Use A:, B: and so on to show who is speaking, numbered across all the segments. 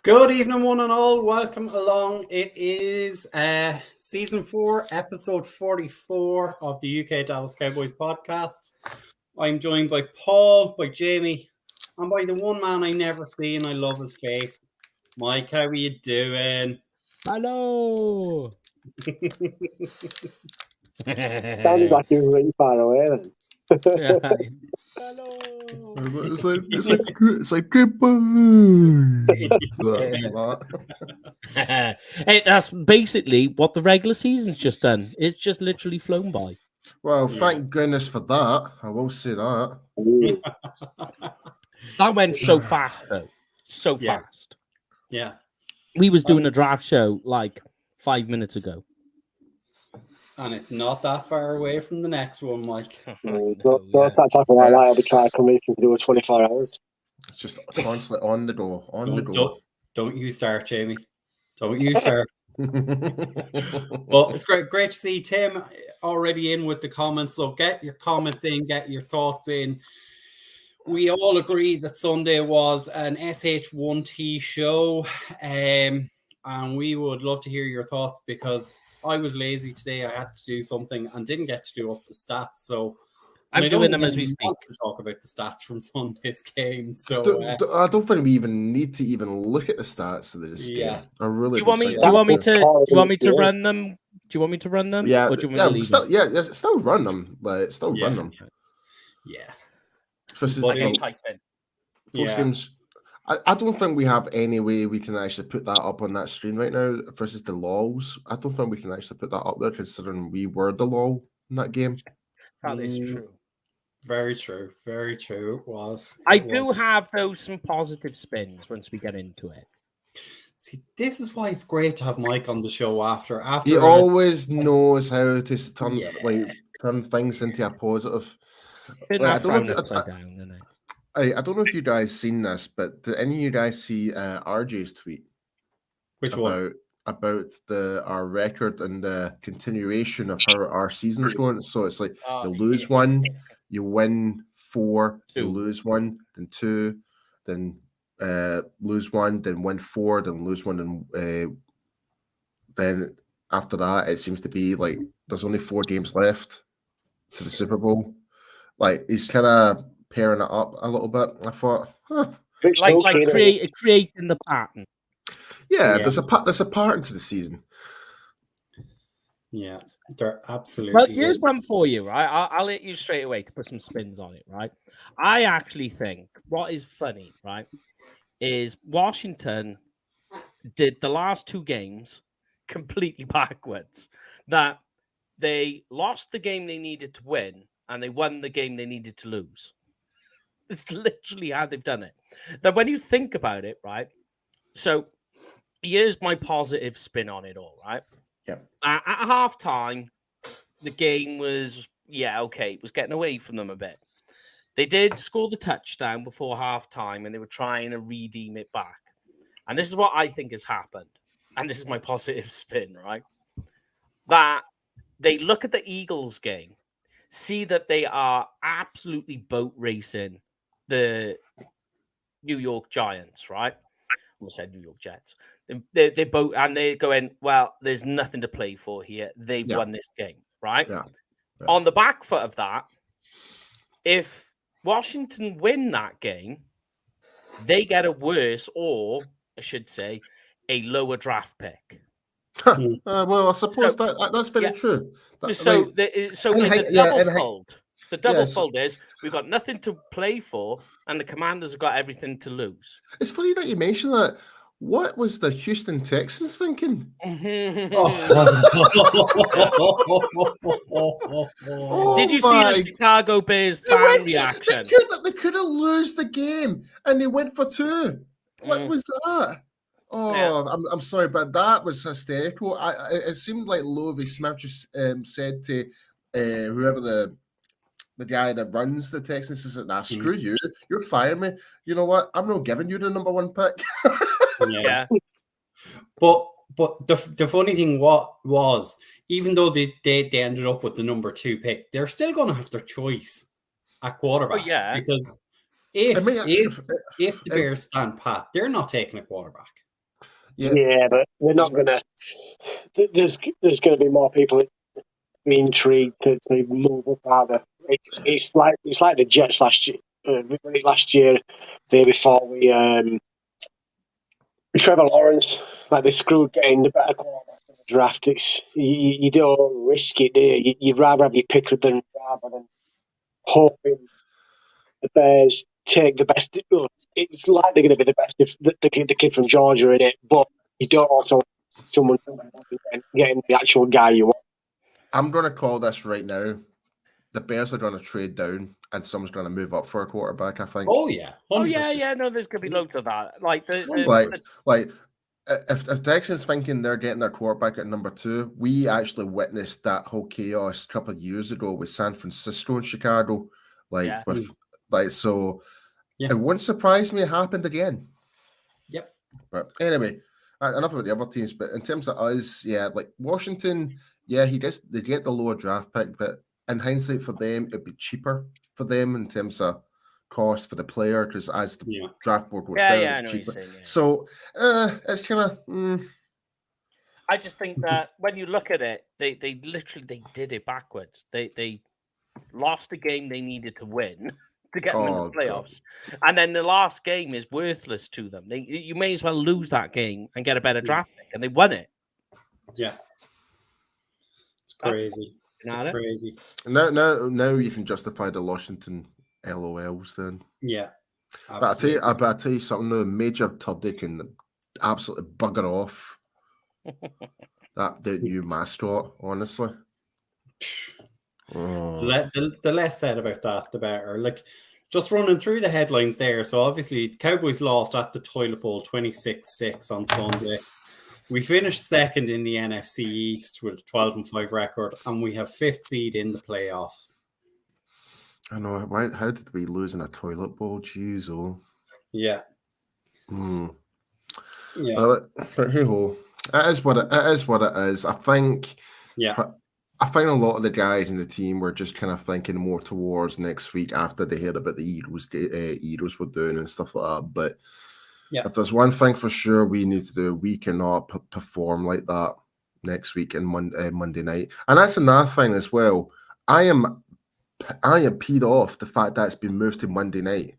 A: Good evening, one and all. Welcome along. It is season 4, episode 44 of the UK Dallas Cowboys podcast. I'm joined by Paul, by Jamie, and by the one man I never see and I love his face. Mike, how are you doing?
B: Hello.
C: Sounded like you were really far away then.
B: Hello.
D: It's like goodbye.
B: Hey, that's basically what the regular season's just done. It's just literally flown by.
D: Well, thank goodness for that. I will say that.
B: That went so fast, though. So
A: Yeah.
B: fast.
A: Yeah.
B: We was doing a draft show like 5 minutes ago.
A: And it's not that far away from the next one, Mike.
C: Don't start talking like that. I'll be trying to convince you to do it 24 hours.
D: It's just constantly on the go.
A: Don't you start, Jamie. Don't you start. Well, it's great to see Tim already in with the comments. So get your comments in, get your thoughts in. We all agree that Sunday was an SH1T show, and we would love to hear your thoughts because I was lazy today. I had to do something and didn't get to do up the stats. So
B: I'm doing them as we speak.
A: To talk about the stats from Sunday's game. So
D: I don't think we even need to even look at the stats of this game. I really
B: do you want me to run them? Do you want me to run them?
D: Yeah,
B: or do you want me to leave them?
D: Still run them. Like still run them.
A: Yeah.
D: Postgames. I don't think we have any way we can actually put that up on that screen right now versus the LoL's. I don't think we can actually put that up there considering we were the LoL in that game.
B: That is true.
A: Very true. Very true. It was.
B: I do have, though, some positive spins once we get into it.
A: See, this is why it's great to have Mike on the show after.
D: He always knows how to turn things into a positive.
B: I don't
D: know if you guys seen this, but did any of you guys see RJ's tweet?
A: Which one?
D: About our record and the continuation of how our season's going. So it's like you lose one, you win 4, you lose 1, then 2, then lose 1, then win 4, then lose 1, and then after that it seems to be like there's only 4 games left to the Super Bowl. Like he's kind of pairing it up a little bit. I thought,
B: creating the pattern.
D: Yeah, there's a pattern to the season.
A: Yeah, there absolutely.
B: Well, here's one for you, right? I'll let you straight away to put some spins on it, right? I actually think what is funny, right, is Washington did the last 2 games completely backwards. That they lost the game they needed to win, and they won the game they needed to lose. It's literally how they've done it. That when you think about it, right? So here's my positive spin on it all, right?
D: Yeah.
B: At halftime, the game was, it was getting away from them a bit. They did score the touchdown before halftime, and they were trying to redeem it back. And this is what I think has happened. And this is my positive spin, right? That they look at the Eagles game, see that they are absolutely boat racing the New York Giants, right? I almost said New York Jets. They both, and they're going, well, there's nothing to play for here. They've won this game, right?
D: Yeah.
B: On the back foot of that, if Washington win that game, they get a worse, or I should say, a lower draft pick.
D: Well, I suppose that's very true.
B: The double fold is we've got nothing to play for, and the Commanders have got everything to lose.
D: It's funny that you mentioned that. What was the Houston Texans thinking?
B: Did you see the Chicago Bears fan reaction?
D: They could have lost the game, and they went for 2. What was that? I'm sorry, but that was hysterical. It seemed like Lovie Smith just said to whoever the guy that runs the Texans, says, "Nah, screw you. You're firing me. You know what? I'm not giving you the number 1 pick."
A: Yeah. But the funny thing was even though they ended up with the number 2 pick, they're still going to have their choice at quarterback. Because if the Bears stand pat, they're not taking a quarterback.
C: Yeah, but they're not going to. There's going to be more people intrigued to move up. Rather, it's like the Jets last year. The year before Trevor Lawrence, like they screwed getting the better quarterback in the draft. It's you don't risk it, do you? You'd rather have your pick rather than hoping the Bears take the best. It's like they're going to be the best if the kid from Georgia in it, but you don't also someone getting the actual guy you want.
D: I'm going to call this right now. The Bears are going to trade down, and someone's going to move up for a quarterback. I think.
A: Oh yeah, 100%.
B: Oh yeah. No, there's going to be loads of that. Like
D: if Texans thinking they're getting their quarterback at number 2, we actually witnessed that whole chaos a couple of years ago with San Francisco and Chicago. It wouldn't surprise me it happened again.
A: Yep.
D: But anyway, enough about the other teams. But in terms of us, Washington, they get the lower draft pick, but in hindsight for them, it'd be cheaper for them in terms of cost for the player because as the draft board goes down, it's cheaper. So it's kind of.
B: I just think that when you look at it, they literally did it backwards. They lost a game they needed to win to get them in the playoffs, and then the last game is worthless to them. You may as well lose that game and get a better draft pick, and they won it.
A: Yeah, it's crazy. It's crazy.
D: Now you can justify the Washington LOLs then.
A: Yeah.
D: Absolutely. But I'll tell you something, the Major Tuddy can absolutely bugger off. The new mascot, honestly.
A: The less said about that, the better. Like, just running through the headlines there. So obviously, Cowboys lost at the Toilet Bowl 26-6 on Sunday. We finished second in the NFC East with a 12-5 record, and we have 5th seed in the playoff.
D: I know. How did we lose in a toilet bowl? Jeez, oh.
A: Yeah.
D: Yeah. But hey-ho. It is what it is. I think.
A: Yeah.
D: I find a lot of the guys in the team were just kind of thinking more towards next week after they heard about the Eagles were doing and stuff like that. But if there's one thing for sure we need to do, we cannot perform like that next week and Monday night. And that's another thing as well. I am peed off the fact that it's been moved to Monday night.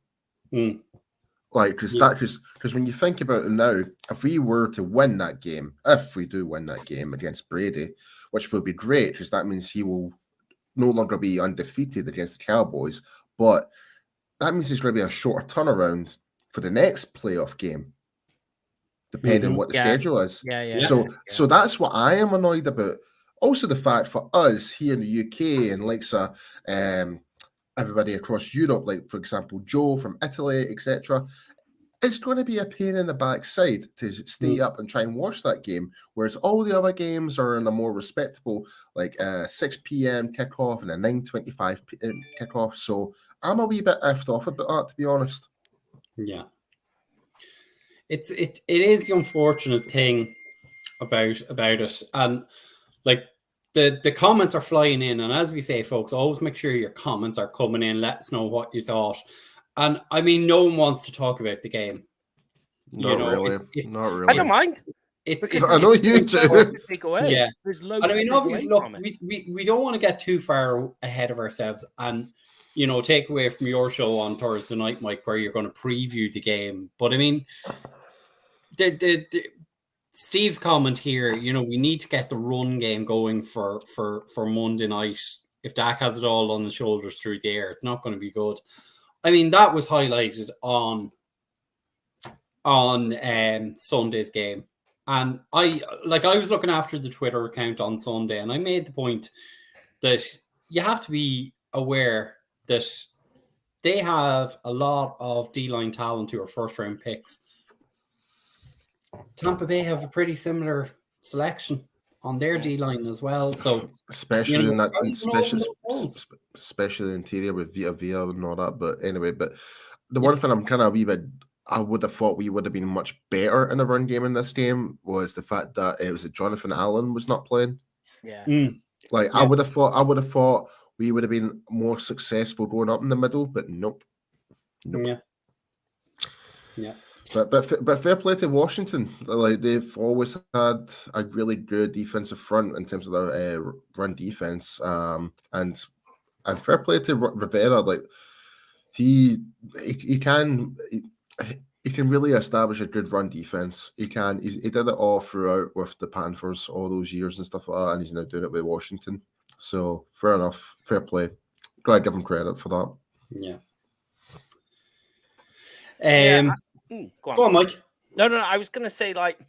D: Because when you think about it now, if we were to win that game, if we do win that game against Brady, which will be great because that means he will no longer be undefeated against the Cowboys, but that means it's going to be a shorter turnaround for the next playoff game, depending on what the schedule is. So that's what I am annoyed about. Also, the fact for us here in the UK and everybody across Europe, like for example Joe from Italy, etc., it's going to be a pain in the backside to stay up and try and watch that game. Whereas all the other games are in a more respectable, 6 p.m. kickoff and a 9:25 p.m. kickoff. So I'm a wee bit effed off about that, to be honest.
A: Yeah, it is the unfortunate thing about it, and like the comments are flying in, and as we say, folks, always make sure your comments are coming in. Let us know what you thought. And I mean, no one wants to talk about the game.
D: Not really.
B: I don't mind.
D: I know you do.
A: Yeah. And I mean, obviously, look, we don't want to get too far ahead of ourselves and, take away from your show on Thursday night, Mike, where you're going to preview the game. But I mean, Steve's comment here, we need to get the run game going for Monday night. If Dak has it all on his shoulders through the air, it's not going to be good. I mean, that was highlighted on Sunday's game. And I was looking after the Twitter account on Sunday, and I made the point that you have to be aware that they have a lot of D-line talent who are first-round picks. Tampa Bay have a pretty similar selection on their D-line as well. So
D: especially in that especially the interior with Via and all that. But anyway, the one thing I'm kind of a wee bit, I would have thought we would have been much better in the run game in this game was the fact that it was Jonathan Allen was not playing. I would have thought we would have been more successful going up in the middle, but nope.
A: Yeah.
D: But fair play to Washington. Like they've always had a really good defensive front in terms of their run defense. And fair play to Rivera. Like he can really establish a good run defense. He did it all throughout with the Panthers all those years and stuff like that, and he's now doing it with Washington. So fair enough, fair play. Gotta give him credit for that.
A: Yeah.
B: Go
A: on, Mike.
B: No. I was going to say, like,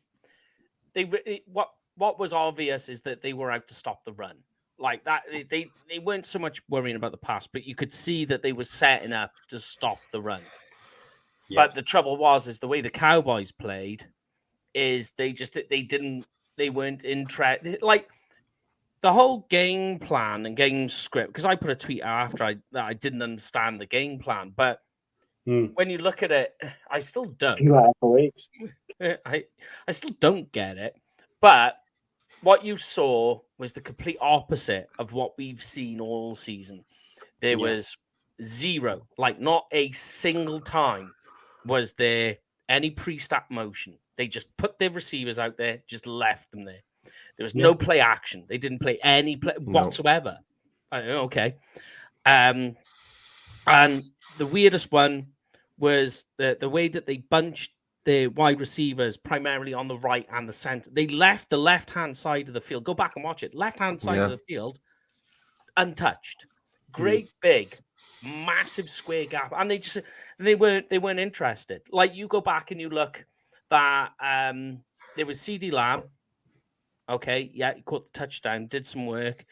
B: what was obvious is that they were out to stop the run. Like that, they weren't so much worrying about the pass, but you could see that they were setting up to stop the run. Yeah. But the trouble is the way the Cowboys played is they weren't interested. Like the whole game plan and game script. Because I put a tweet after that I didn't understand the game plan, but. When you look at it, I still don't. I still don't get it. But what you saw was the complete opposite of what we've seen all season. There was zero, like not a single time was there any pre-snap motion. They just put their receivers out there, just left them there. There was no play action. They didn't play any play whatsoever. Okay. And the weirdest one was the way that they bunched the wide receivers primarily on the right and the center. They left the left-hand side of the field. Go back and watch it. Left-hand side of the field, untouched. Great big, massive square gap. And they weren't interested. Like you go back and you look that there was CeeDee Lamb. Okay, yeah, he caught the touchdown, did some work.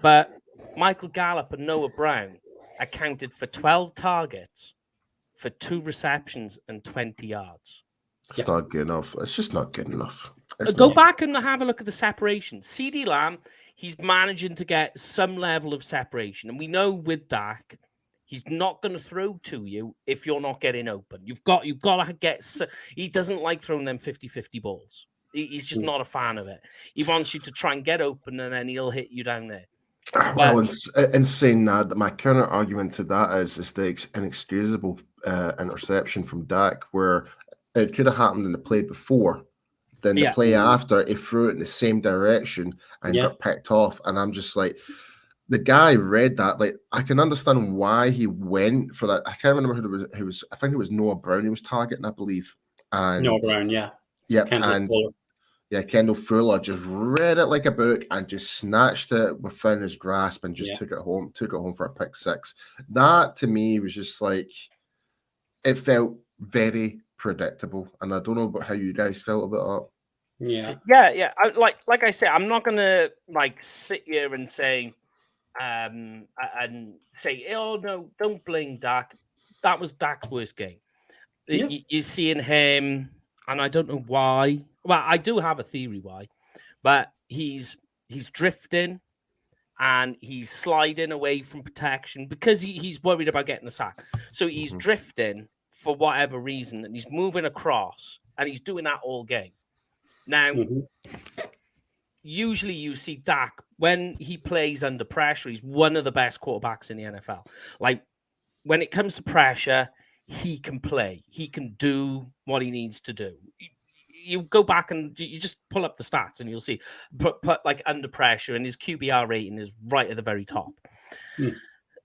B: But Michael Gallup and Noah Brown accounted for 12 targets for 2 receptions and 20 yards.
D: It's not good enough. It's just not good enough.
B: Go back and have a look at the separation. CeeDee Lamb, he's managing to get some level of separation. And we know with Dak, he's not going to throw to you if you're not getting open. You've got to get... He doesn't like throwing them 50-50 balls. He's just not a fan of it. He wants you to try and get open and then he'll hit you down there.
D: Well, in saying that, my counter argument to that is the inexcusable interception from Dak, where it could have happened in the play before, then the play after, he threw it in the same direction and got picked off. And I'm just like, the guy read that. Like, I can understand why he went for that. I can't remember who was. I think it was Noah Brown he was targeting, I believe. And
A: Noah Brown,
D: Kendall Fuller just read it like a book and just snatched it within his grasp and just took it home for a pick 6. That to me was just like, it felt very predictable, and I don't know about how you guys felt about
A: that.
B: Yeah. Like I said, I'm not gonna like sit here and say, oh no, don't blame Dak. That was Dak's worst game. You're seeing him, and I don't know why. Well, I do have a theory why, but he's drifting and he's sliding away from protection because he's worried about getting the sack. So he's drifting for whatever reason, and he's moving across, and he's doing that all game. Now, usually you see Dak, when he plays under pressure, he's one of the best quarterbacks in the NFL. Like, when it comes to pressure, he can play. He can do what he needs to do. You go back and you just pull up the stats and you'll see put like under pressure, and his QBR rating is right at the very top.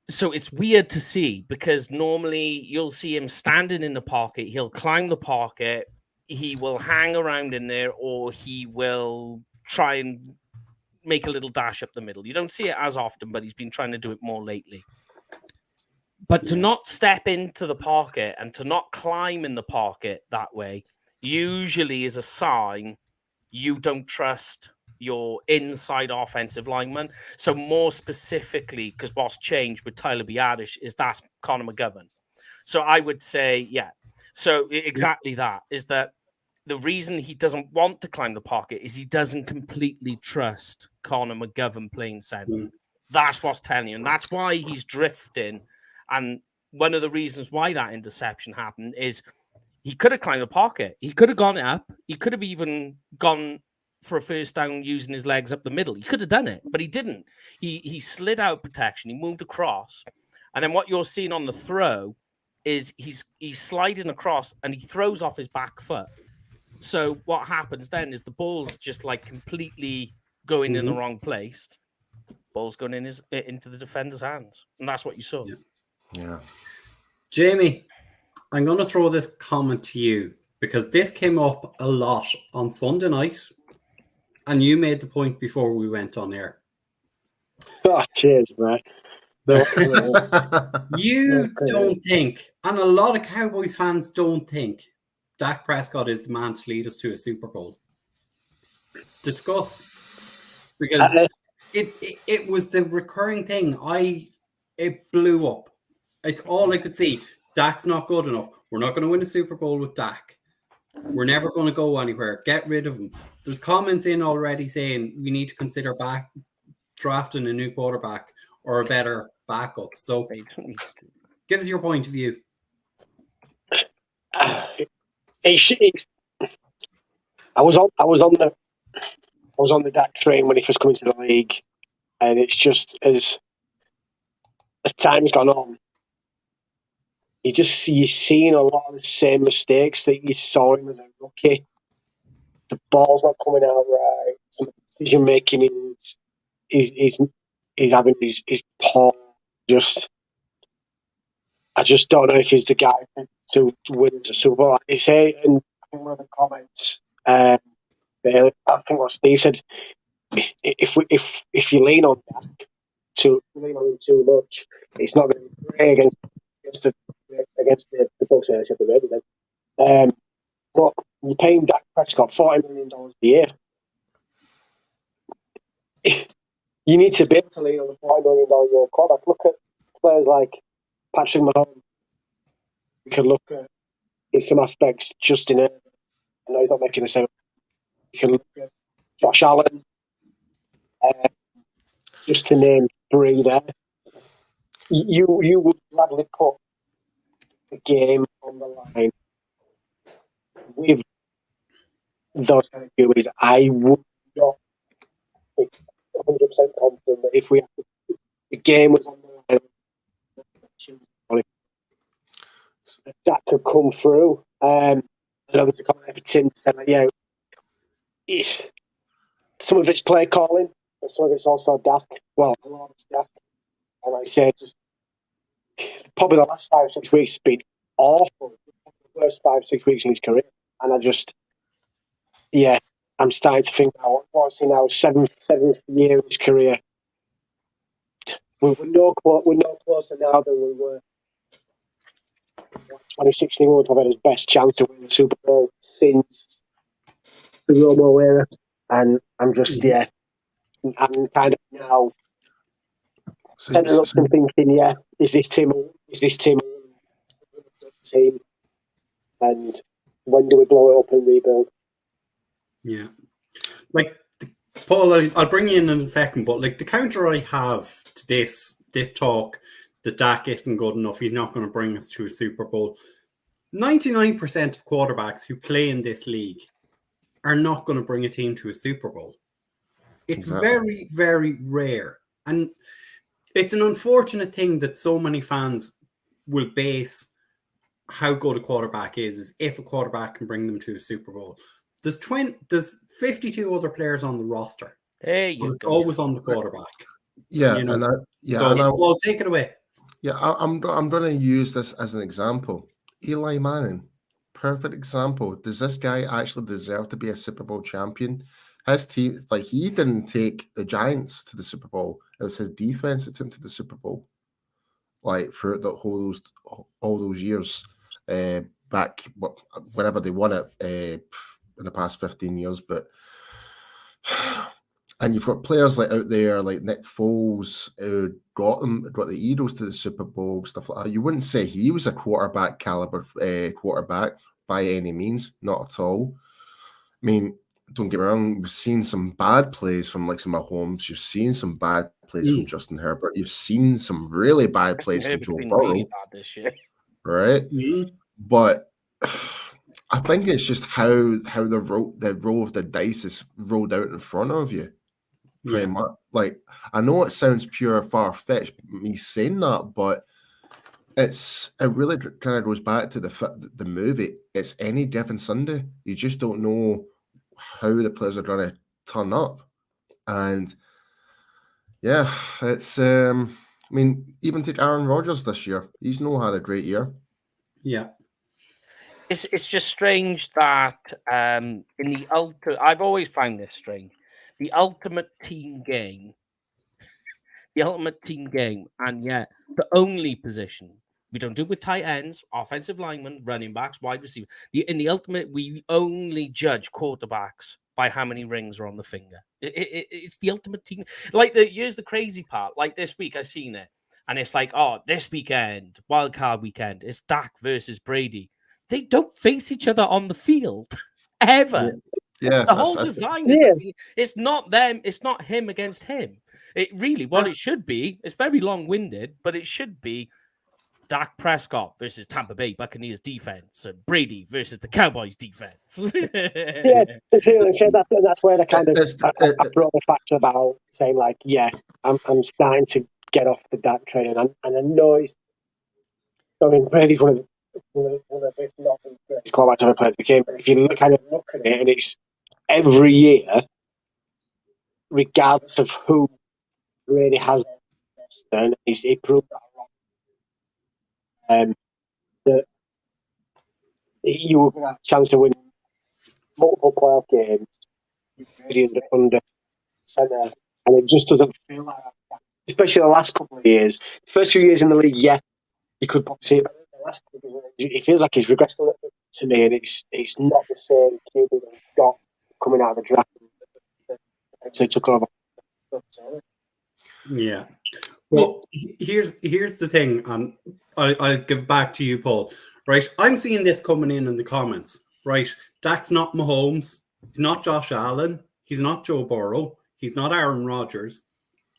B: So it's weird to see, because normally you'll see him standing in the pocket. He'll climb the pocket. He will hang around in there, or he will try and make a little dash up the middle. You don't see it as often, but he's been trying to do it more lately. But to not step into the pocket and to not climb in the pocket that way usually is a sign you don't trust your inside offensive lineman. So more specifically, because what's changed with Tyler Biadasz is that's Connor McGovern. So I would say, so exactly that is that the reason he doesn't want to climb the pocket is he doesn't completely trust Connor McGovern playing center. That's what's telling you. And that's why he's drifting. And one of the reasons why that interception happened is he could have climbed the pocket. He could have gone up. He could have even gone for a first down using his legs up the middle. He could have done it, but he didn't. He slid out protection. He moved across. And then what you're seeing on the throw is he's sliding across and he throws off his back foot. So what happens then is the ball's just like completely going in the wrong place. Ball's going into the defender's hands, and that's what you saw.
D: Yeah.
A: Jamie, I'm going to throw this comment to you because this came up a lot on Sunday night, and you made the point before we went on air.
C: Oh, cheers, man.
A: You don't think, and a lot of Cowboys fans don't think, Dak Prescott is the man to lead us to a Super Bowl. Discuss. Because it was the recurring thing. It blew up. It's all I could see. Dak's not good enough. We're not going to win a Super Bowl with Dak. We're never going to go anywhere. Get rid of him. There's comments in already saying we need to consider drafting a new quarterback or a better backup. So give us your point of view.
C: I was on the Dak train when he first came into the league, and it's just as time's gone on, you're seeing a lot of the same mistakes that you saw him as a rookie. The ball's not coming out right. Some decision making is having his poor. I just don't know if he's the guy to win the Super Bowl. Like you say, and I think one of the comments, I think what Steve said, if you lean on Dak, lean on him too much, it's not going to be great against the Bucks. I said the Raiders then. But you're paying Dak Prescott $40 million a year. You need to be able to lean on the $40 million a year quarterback. Look at players like Patrick Mahomes. You can look at, in some aspects, Justin Herbert. I know he's not making the same. You can look at Josh Allen. Just to name three there. You would gladly put the game on the line with those kind of QBs. I would not be 100% confident that if the game was on the line, that could come through. I know there's a comment for Tim saying, some of it's play calling, but some of it's also Dak. Well, a lot of it's Dak. And I said, just probably the last 5-6 weeks has been awful. The worst 5-6 weeks in his career. And I'm starting to think now, what's he now, seventh year of his career. We're no closer now than we were 2016. We would have had his best chance to win the Super Bowl since the Romo era. And I'm just, I'm kind of now setting up and thinking, is this team team? And when do we blow it up and rebuild?
A: Yeah. Like, Paul, I'll bring you in a second, but like the counter I have to this talk that Dak isn't good enough, he's not going to bring us to a Super Bowl. 99% of quarterbacks who play in this league are not going to bring a team to a Super Bowl. It's very, very rare. And it's an unfortunate thing that so many fans will base how good a quarterback is if a quarterback can bring them to a Super Bowl. There's 52 other players on the roster. It's always on the quarterback.
D: Yeah,
A: you know? Well, take it away.
D: Yeah, I'm going to use this as an example. Eli Manning, perfect example. Does this guy actually deserve to be a Super Bowl champion? His team, he didn't take the Giants to the Super Bowl. It was his defense that took him to the Super Bowl. For all those years, back whenever they won it in the past 15 years. But and you've got players out there like Nick Foles who got the Eagles to the Super Bowl, stuff like that. You wouldn't say he was a quarterback caliber quarterback by any means, not at all. I mean, don't get me wrong, we've seen some bad plays from some Mahomes. You've seen some bad plays from Justin Herbert. You've seen some really bad plays from Joe Burrow.
B: Really bad this year.
D: Right? Mm-hmm. But I think it's just how the roll of the dice is rolled out in front of you. Pretty much. I know it sounds pure far-fetched, me saying that, but it really kind of goes back to the movie. It's any given Sunday. You just don't know how the players are going to turn up, and yeah, it's. I mean, even take Aaron Rodgers this year. He's not had a great year.
A: Yeah.
B: It's just strange that in the I've always found this strange. The ultimate team game, and yet the only position we don't do with tight ends, offensive linemen, running backs, wide receiver. In the ultimate, we only judge quarterbacks by how many rings are on the finger. It's the ultimate team. Like here's the crazy part. Like this week, I seen it, and it's like, oh, this weekend, wild card weekend, it's Dak versus Brady. They don't face each other on the field ever.
D: Yeah,
B: the whole design is that it's not them, it's not him against him. It really, it should be. It's very long-winded, but it should be Dak Prescott versus Tampa Bay Buccaneers defense and Brady versus the Cowboys defense.
C: Yeah, that's where I kind of I brought the factor about saying like, yeah, I'm starting to get off the Dak train, and I know Brady's one of the best quarterbacks I've ever played the game. But if you kind of look at it, and it's every year, regardless of who Brady has, and he proved that. That you will have a chance to win multiple playoff games under center, and it just doesn't feel like that. Especially the last couple of years. The first few years in the league, yeah, you could see it, but the last couple of years, it feels like he's regressed a little bit to me, and it's not the same QB that he got coming out of the draft. So he took over.
A: Yeah. Well, here's the thing, and I'll give back to you, Paul. Right, I'm seeing this coming in the comments. Right, Dak's not Mahomes. He's not Josh Allen. He's not Joe Burrow. He's not Aaron Rodgers.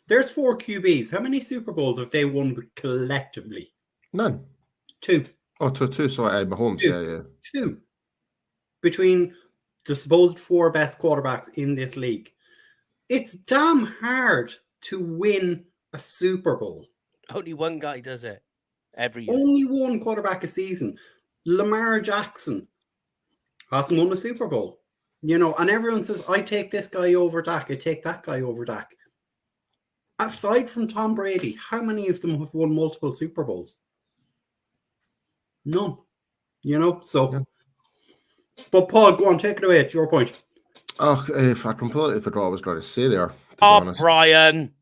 A: There's 4 QBs. How many Super Bowls have they won collectively?
D: None.
A: 2.
D: Oh, 2. Sorry, Mahomes. 2. Yeah.
A: 2. Between the supposed 4 best quarterbacks in this league. It's damn hard to win a Super Bowl.
B: Only one guy does it every year.
A: Only one quarterback a season. Lamar Jackson hasn't won a Super Bowl. And everyone says, I take this guy over Dak. I take that guy over Dak. Aside from Tom Brady, how many of them have won multiple Super Bowls? None. So. Yeah. But Paul, go on, take it away. It's your point.
D: Oh, if I completely forgot what I was going to say there. To be honest.
B: Brian.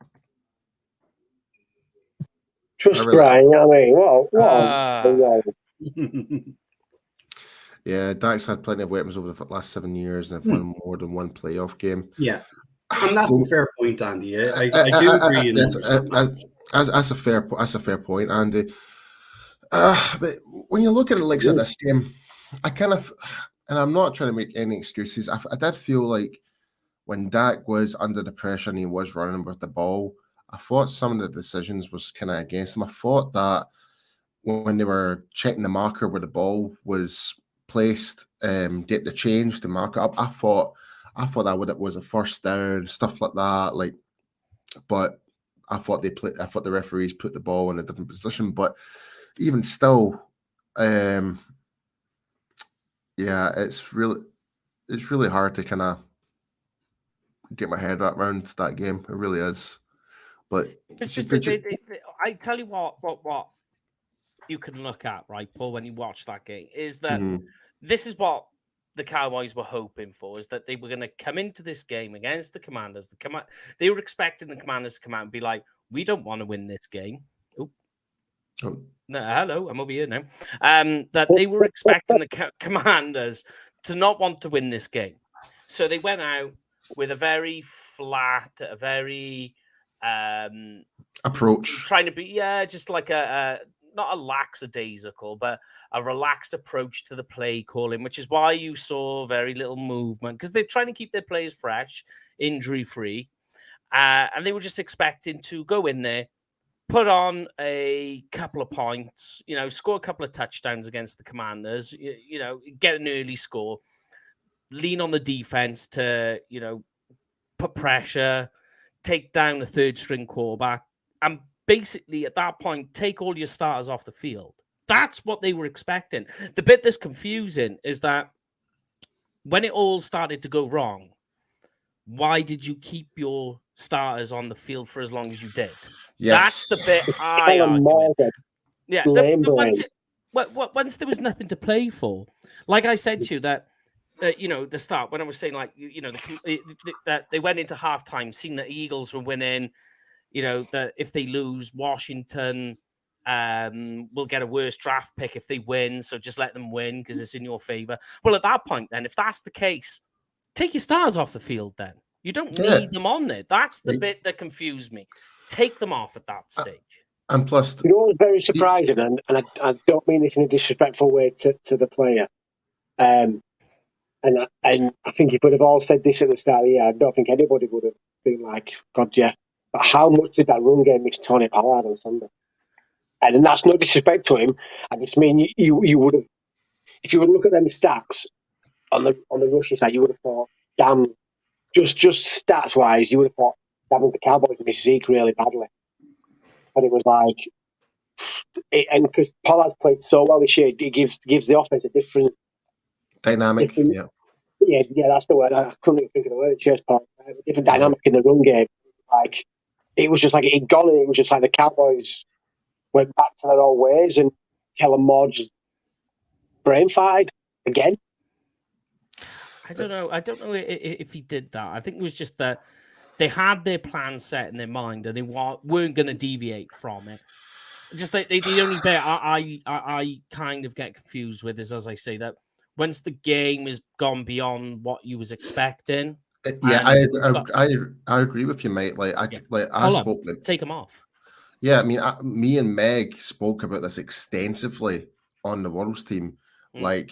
C: Trust Brian, what?
D: Yeah, Dak's had plenty of weapons over the last 7 years and have won more than one playoff game.
A: Yeah, and that's a fair point, Andy. I do agree.
D: That's a fair point, Andy. But when you look at the likes of this game, I kind of, and I'm not trying to make any excuses. I did feel like when Dak was under the pressure and he was running with the ball, I thought some of the decisions was kind of against him. I thought that when they were checking the marker where the ball was placed, get the change to mark it up, I thought that was a first down, stuff like that. But I thought the referees put the ball in a different position. But even still, yeah, it's really hard to kind of get my head around that game. It really is. But
B: it's just I tell you what you can look at, right, Paul, when you watch that game, is that this is what the Cowboys were hoping for, is that they were going to come into this game against the Commanders. They were expecting the Commanders to come out and be like, we don't want to win this game. Oh. No, hello, I'm over here now. That they were expecting the Commanders to not want to win this game. So they went out with a very flat, a very
D: approach,
B: trying to be just like a not a lackadaisical, but a relaxed approach to the play calling, which is why you saw very little movement, because they're trying to keep their players fresh, injury free, and they were just expecting to go in there, put on a couple of points, score a couple of touchdowns against the Commanders, get an early score, lean on the defense to put pressure, take down the third string quarterback, and basically at that point take all your starters off the field. That's what they were expecting. The bit that's confusing is that when it all started to go wrong, why did you keep your starters on the field for as long as you did?
D: Yes.
B: That's the bit I argue with. Yeah, once there was nothing to play for, like I said to you that, the start when I was saying like, that they went into halftime, seeing the Eagles were winning, that if they lose, Washington will get a worse draft pick if they win. So just let them win because it's in your favor. Well, at that point, then, if that's the case, take your stars off the field. Then you don't need them on there. That's the bit that confused me. Take them off at that stage.
D: And plus,
C: what was very surprising, and I don't mean this in a disrespectful way to the player, and I think if we'd have all said this at the start of the year, I don't think anybody would have been like, God, yeah. But how much did that run game miss Tony Pollard on Sunday? And that's no disrespect to him. I just mean you would have, if you would look at them stats on the rushing side, you would have thought, damn, just stats wise, you would have thought, damn, the Cowboys miss Zeke really badly. But it was like, and because Pollard's played so well this year, it gives the offense a different
D: dynamic.
C: Yeah, that's the word. I couldn't even think of the word. Chase Pollard, a different dynamic in the run game. Like it was just like it gone, and it was just like the Cowboys went back to their old ways, and Kellen Moore just brain fired again.
B: I don't know if he did that. I think it was just that they had their plan set in their mind and they weren't going to deviate from it. Just the only bit I kind of get confused with is, as I say, that once the game has gone beyond what you was expecting.
D: Yeah, I agree with you, mate.
B: Take them off.
D: Yeah, I mean, me and Meg spoke about this extensively on the World's team. Like,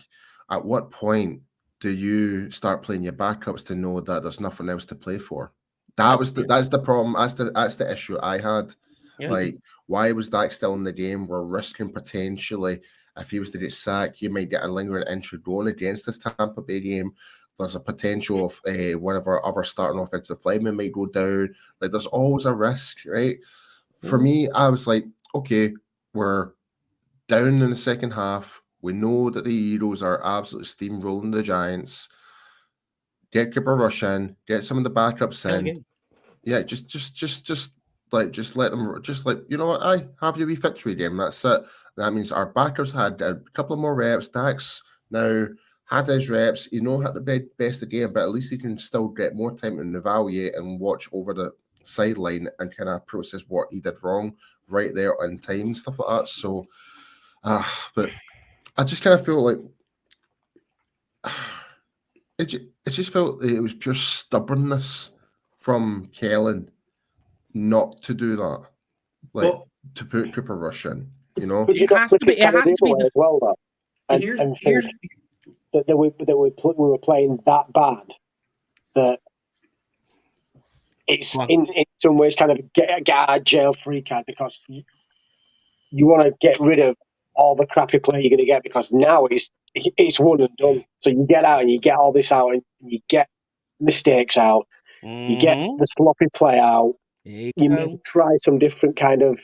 D: at what point do you start playing your backups to know that there's nothing else to play for? That's the problem. That's the issue I had. Yeah. Like, why was Dak still in the game? We're risking potentially, if he was to get sacked, you might get a lingering injury going against this Tampa Bay game. There's a potential of one of our other starting offensive linemen might go down. Like, there's always a risk, right? For me, I was like, okay, we're down in the second half. We know that the Eagles are absolutely steamrolling the Giants. Get Cooper Rush in, get some of the backups in. Okay. Yeah, just let them, you know what, I have your wee victory game. That's it. That means our backers had a couple of more reps. Dak's now had his reps. You know how to best the game, but at least he can still get more time to evaluate and watch over the sideline and kind of process what he did wrong right there on time, stuff like that. So, but I just kind of feel like it just felt it was pure stubbornness from Kellen not to do that, like to put Cooper Rush in. You know,
C: it has to be. It has to be as well. Though, and here's that we were playing that bad that it's in some ways kind of get out of jail free card, because you want to get rid of all the crappy play you're going to get, because now it's one and done. So you get out and you get all this out and you get mistakes out, you get the sloppy play out, you may try some different kind of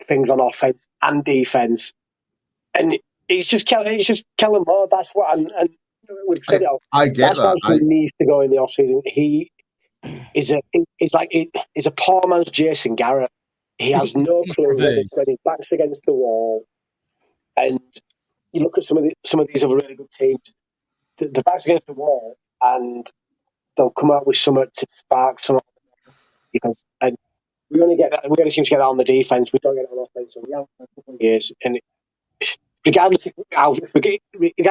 C: things on offense and defense, and it's just Kellen Moore. That's what, and we've said it.
D: I get that.
C: He needs to go in the offseason. He is a poor man's Jason Garrett. He has no clue when his back's against the wall. And you look at some of these other really good teams, the back's against the wall, and they'll come out with something to spark some because and we only seem to get that on the defense. We don't get it on offense. So we have for a couple of years, and regardless if we get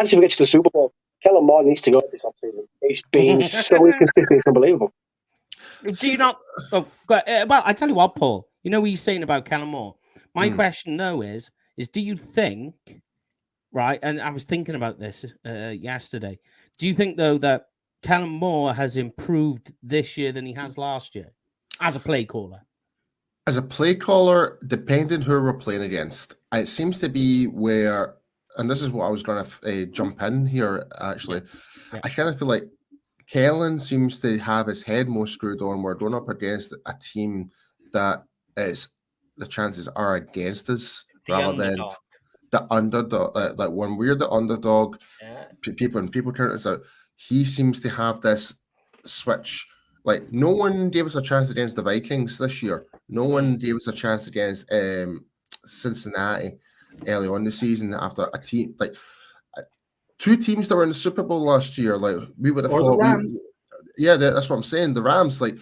C: to the Super Bowl, Kellen Moore needs to go this offseason. He's been so inconsistent, it's unbelievable.
B: Do you not? Oh, well, I tell you what, Paul. You know what he's saying about Kellen Moore. My question, though, is do you think, right? And I was thinking about this yesterday. Do you think, though, that Kellen Moore has improved this year than he has last year as a play caller?
D: As a play caller, depending who we're playing against, it seems to be where, and this is what I was going to jump in here, actually. Yeah. I kind of feel like Kellen seems to have his head more screwed on. We're going up against a team that is the chances are against us
B: The
D: rather
B: underdog.
D: than the underdog. Like when we're the underdog,
B: Yeah.
D: people turn us out. He seems to have this switch. Like no one gave us a chance against the Vikings this year. No one gave us a chance against Cincinnati early on the season after a team like two teams that were in the Super Bowl last year. Like we would have
A: Or the
D: thought,
A: Rams.
D: that's what I'm saying. The Rams, like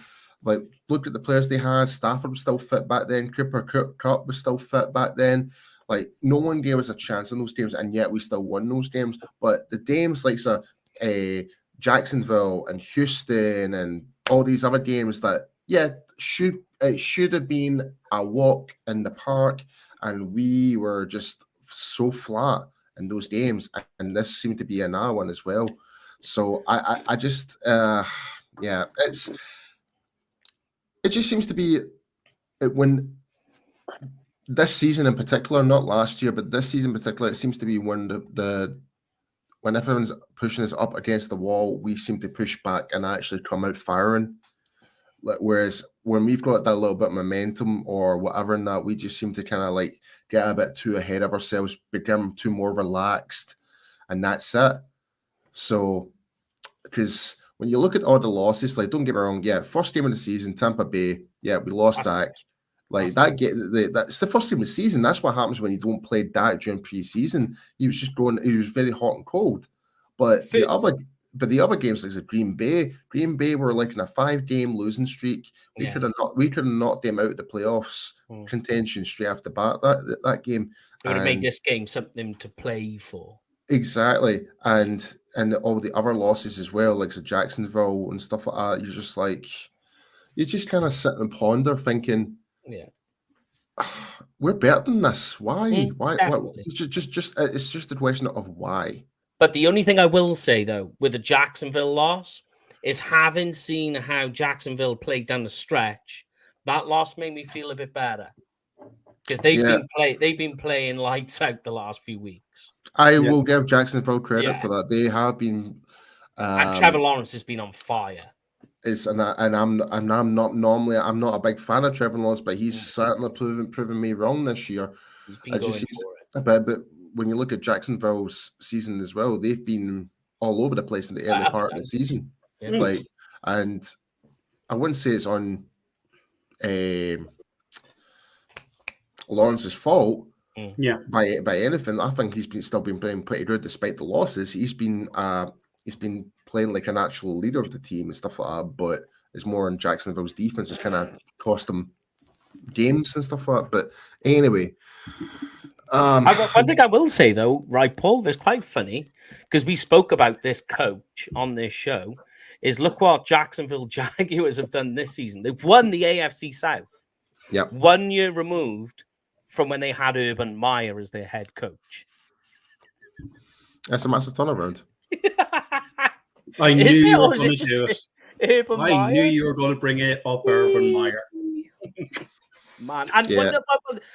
D: look at the players they had. Stafford was still fit back then. Cooper Kupp was still fit back then. Like no one gave us a chance in those games, and yet we still won those games. But the games like Jacksonville and Houston and all these other games that should have been a walk in the park, and we were just so flat in those games, and this seemed to be another one as well. So I just it just seems to be when this season in particular, not last year, but this season in particular, it seems to be when when everyone's pushing us up against the wall, we seem to push back and actually come out firing. Whereas when we've got that little bit of momentum or whatever in that, we just seem to kind of like get a bit too ahead of ourselves, become too more relaxed, and that's it. So, because when you look at all the losses, like don't get me wrong, first game of the season, Tampa Bay, we lost Dak. Like that's the first game of the season. That's what happens when you don't play Dak during preseason. He was just he was very hot and cold. But the other games, like Green Bay were like in a 5-game losing streak. We could have knocked them out of the playoffs contention straight off the bat that game.
B: It would have made this game something to play for.
D: Exactly. And all the other losses as well, like Jacksonville and stuff like that. You're just like you just kind of sit and ponder thinking, we're better than this. Why? Why? It's just a question of why.
B: But the only thing I will say, though, with the Jacksonville loss is having seen how Jacksonville played down the stretch, that loss made me feel a bit better because they've been playing lights out the last few weeks.
D: I will give Jacksonville credit for that. They have been,
B: and Trevor Lawrence has been on fire.
D: I'm not a big fan of Trevor Lawrence, but he's certainly proven me wrong this year.
B: He's been going for it.
D: But when you look at Jacksonville's season as well, they've been all over the place in the early part of the season. Yeah. And I wouldn't say it's on Lawrence's fault. By anything. I think he's still been playing pretty good despite the losses. He's been playing like an actual leader of the team and stuff like that, but it's more on Jacksonville's defense. It's kind of cost them games and stuff like that. But anyway,
B: one thing I will say though, right, Paul, that's quite funny because we spoke about this coach on this show. Is look what Jacksonville Jaguars have done this season. They've won the AFC South. 1 year removed from when they had Urban Meyer as their head coach.
D: That's a massive turnaround.
A: I knew you were going to do it. I knew you were going to bring it up, Urban Meyer.
B: Man, and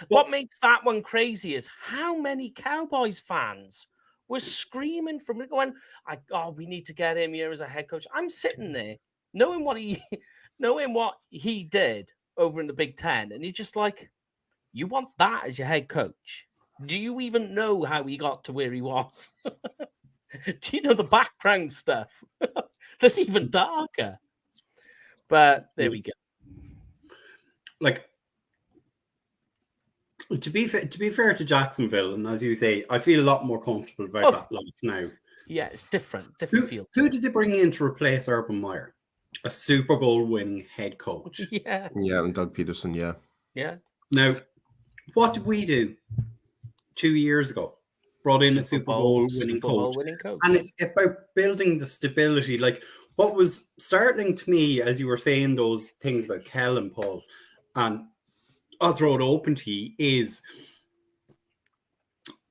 B: what makes that one crazy is how many Cowboys fans were screaming from it, going, we need to get him here as a head coach. I'm sitting there knowing what he did over in the Big Ten, and you're just like, you want that as your head coach? Do you even know how he got to where he was? Do you know the background stuff? That's even darker. But there we go.
A: Like, to be fair to Jacksonville, and as you say, I feel a lot more comfortable about that loss now.
B: Yeah, it's different feel.
A: Who did they bring in to replace Urban Meyer? A Super Bowl winning head coach.
B: Yeah,
D: and Doug Peterson. Yeah.
A: Now, what did we do 2 years ago? Brought in a Super Bowl winning coach. And it's about building the stability. Like, what was startling to me as you were saying those things about Kel and Paul, and I'll throw it open to you, is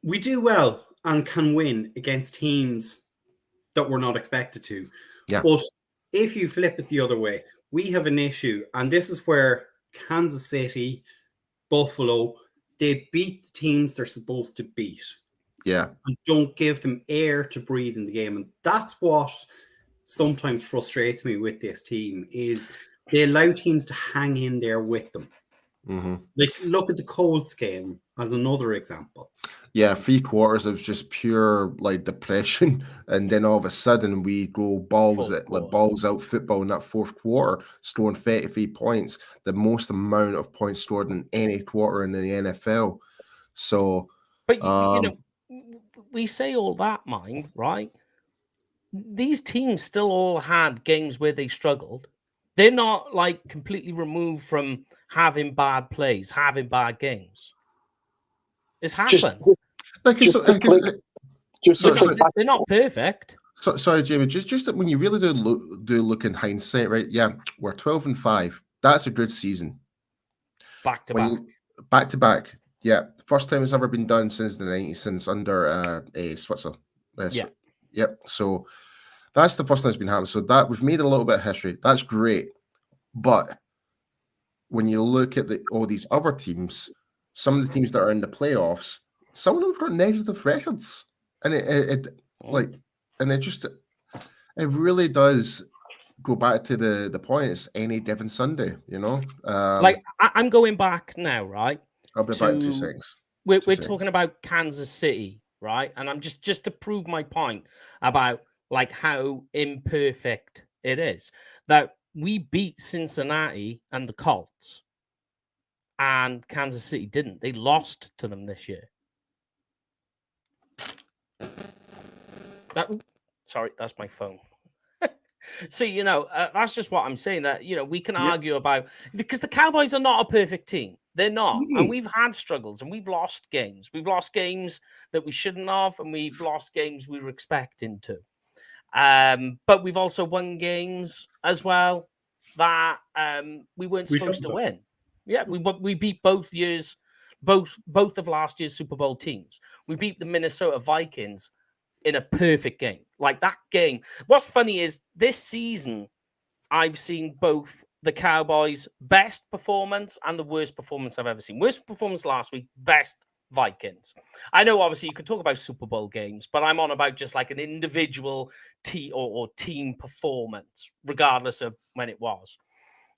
A: we do well and can win against teams that we're not expected to.
D: Yeah.
A: But if you flip it the other way, we have an issue, and this is where Kansas City, Buffalo, they beat the teams they're supposed to beat.
D: Yeah.
A: And don't give them air to breathe in the game. And that's what sometimes frustrates me with this team, is they allow teams to hang in there with them.
D: Mm-hmm.
A: Like, look at the Colts game as another example.
D: Yeah, 3 quarters of just pure like depression, and then all of a sudden we go balls out football in that fourth quarter, scoring 33 points, the most amount of points scored in any quarter in the NFL. So,
B: but we say all that, mind, right? These teams still all had games where they struggled. They're not like completely removed from having bad plays, having bad games. It's happened. They're not perfect.
D: Sorry, Jamie. Just that when you really do look in hindsight, right? Yeah, we're 12-5. That's a good season.
B: Back to
D: back. Yeah, first time it's ever been done since the 90s, since under Switzer. Yep. So that's the first time it's been happening. So that we've made a little bit of history. That's great. But when you look at all these other teams, some of the teams that are in the playoffs, some of them have got negative records, and it really does go back to the point. It's any given Sunday,
B: I'm going back now, right?
D: I'll be back in 2 seconds.
B: We're talking about Kansas City, right? And I'm just to prove my point about like how imperfect it is that we beat Cincinnati and the Colts, and Kansas City didn't. They lost to them this year. Sorry, that's my phone. See, that's just what I'm saying. That we can argue about, because the Cowboys are not a perfect team. They're not, and we've had struggles, and we've lost games. We've lost games that we shouldn't have, and we've lost games we were expecting to. But we've also won games as well that we weren't supposed to win. Yeah, we beat both of last year's Super Bowl teams. We beat the Minnesota Vikings in a perfect game. Like that game. What's funny is this season, I've seen both the Cowboys' best performance and the worst performance I've ever seen. Worst performance last week, best Vikings. I know, obviously, you could talk about Super Bowl games, but I'm on about just like an individual team performance, regardless of when it was.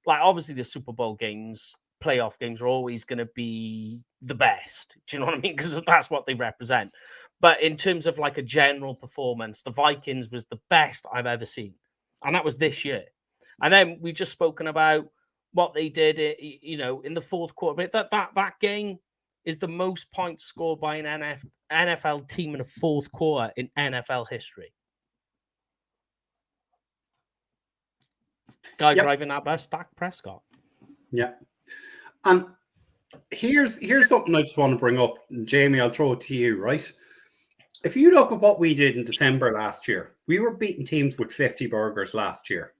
B: Like, obviously, the Super Bowl games, playoff games are always going to be the best. Do you know what I mean? Because that's what they represent. But in terms of like a general performance, the Vikings was the best I've ever seen. And that was this year. And then we've just spoken about what they did, in the fourth quarter. That game is the most points scored by an NFL team in a fourth quarter in NFL history. Guy driving that bus, Dak Prescott.
A: Yeah. And here's something I just want to bring up. Jamie, I'll throw it to you, right? If you look at what we did in December last year, we were beating teams with 50 burgers last year.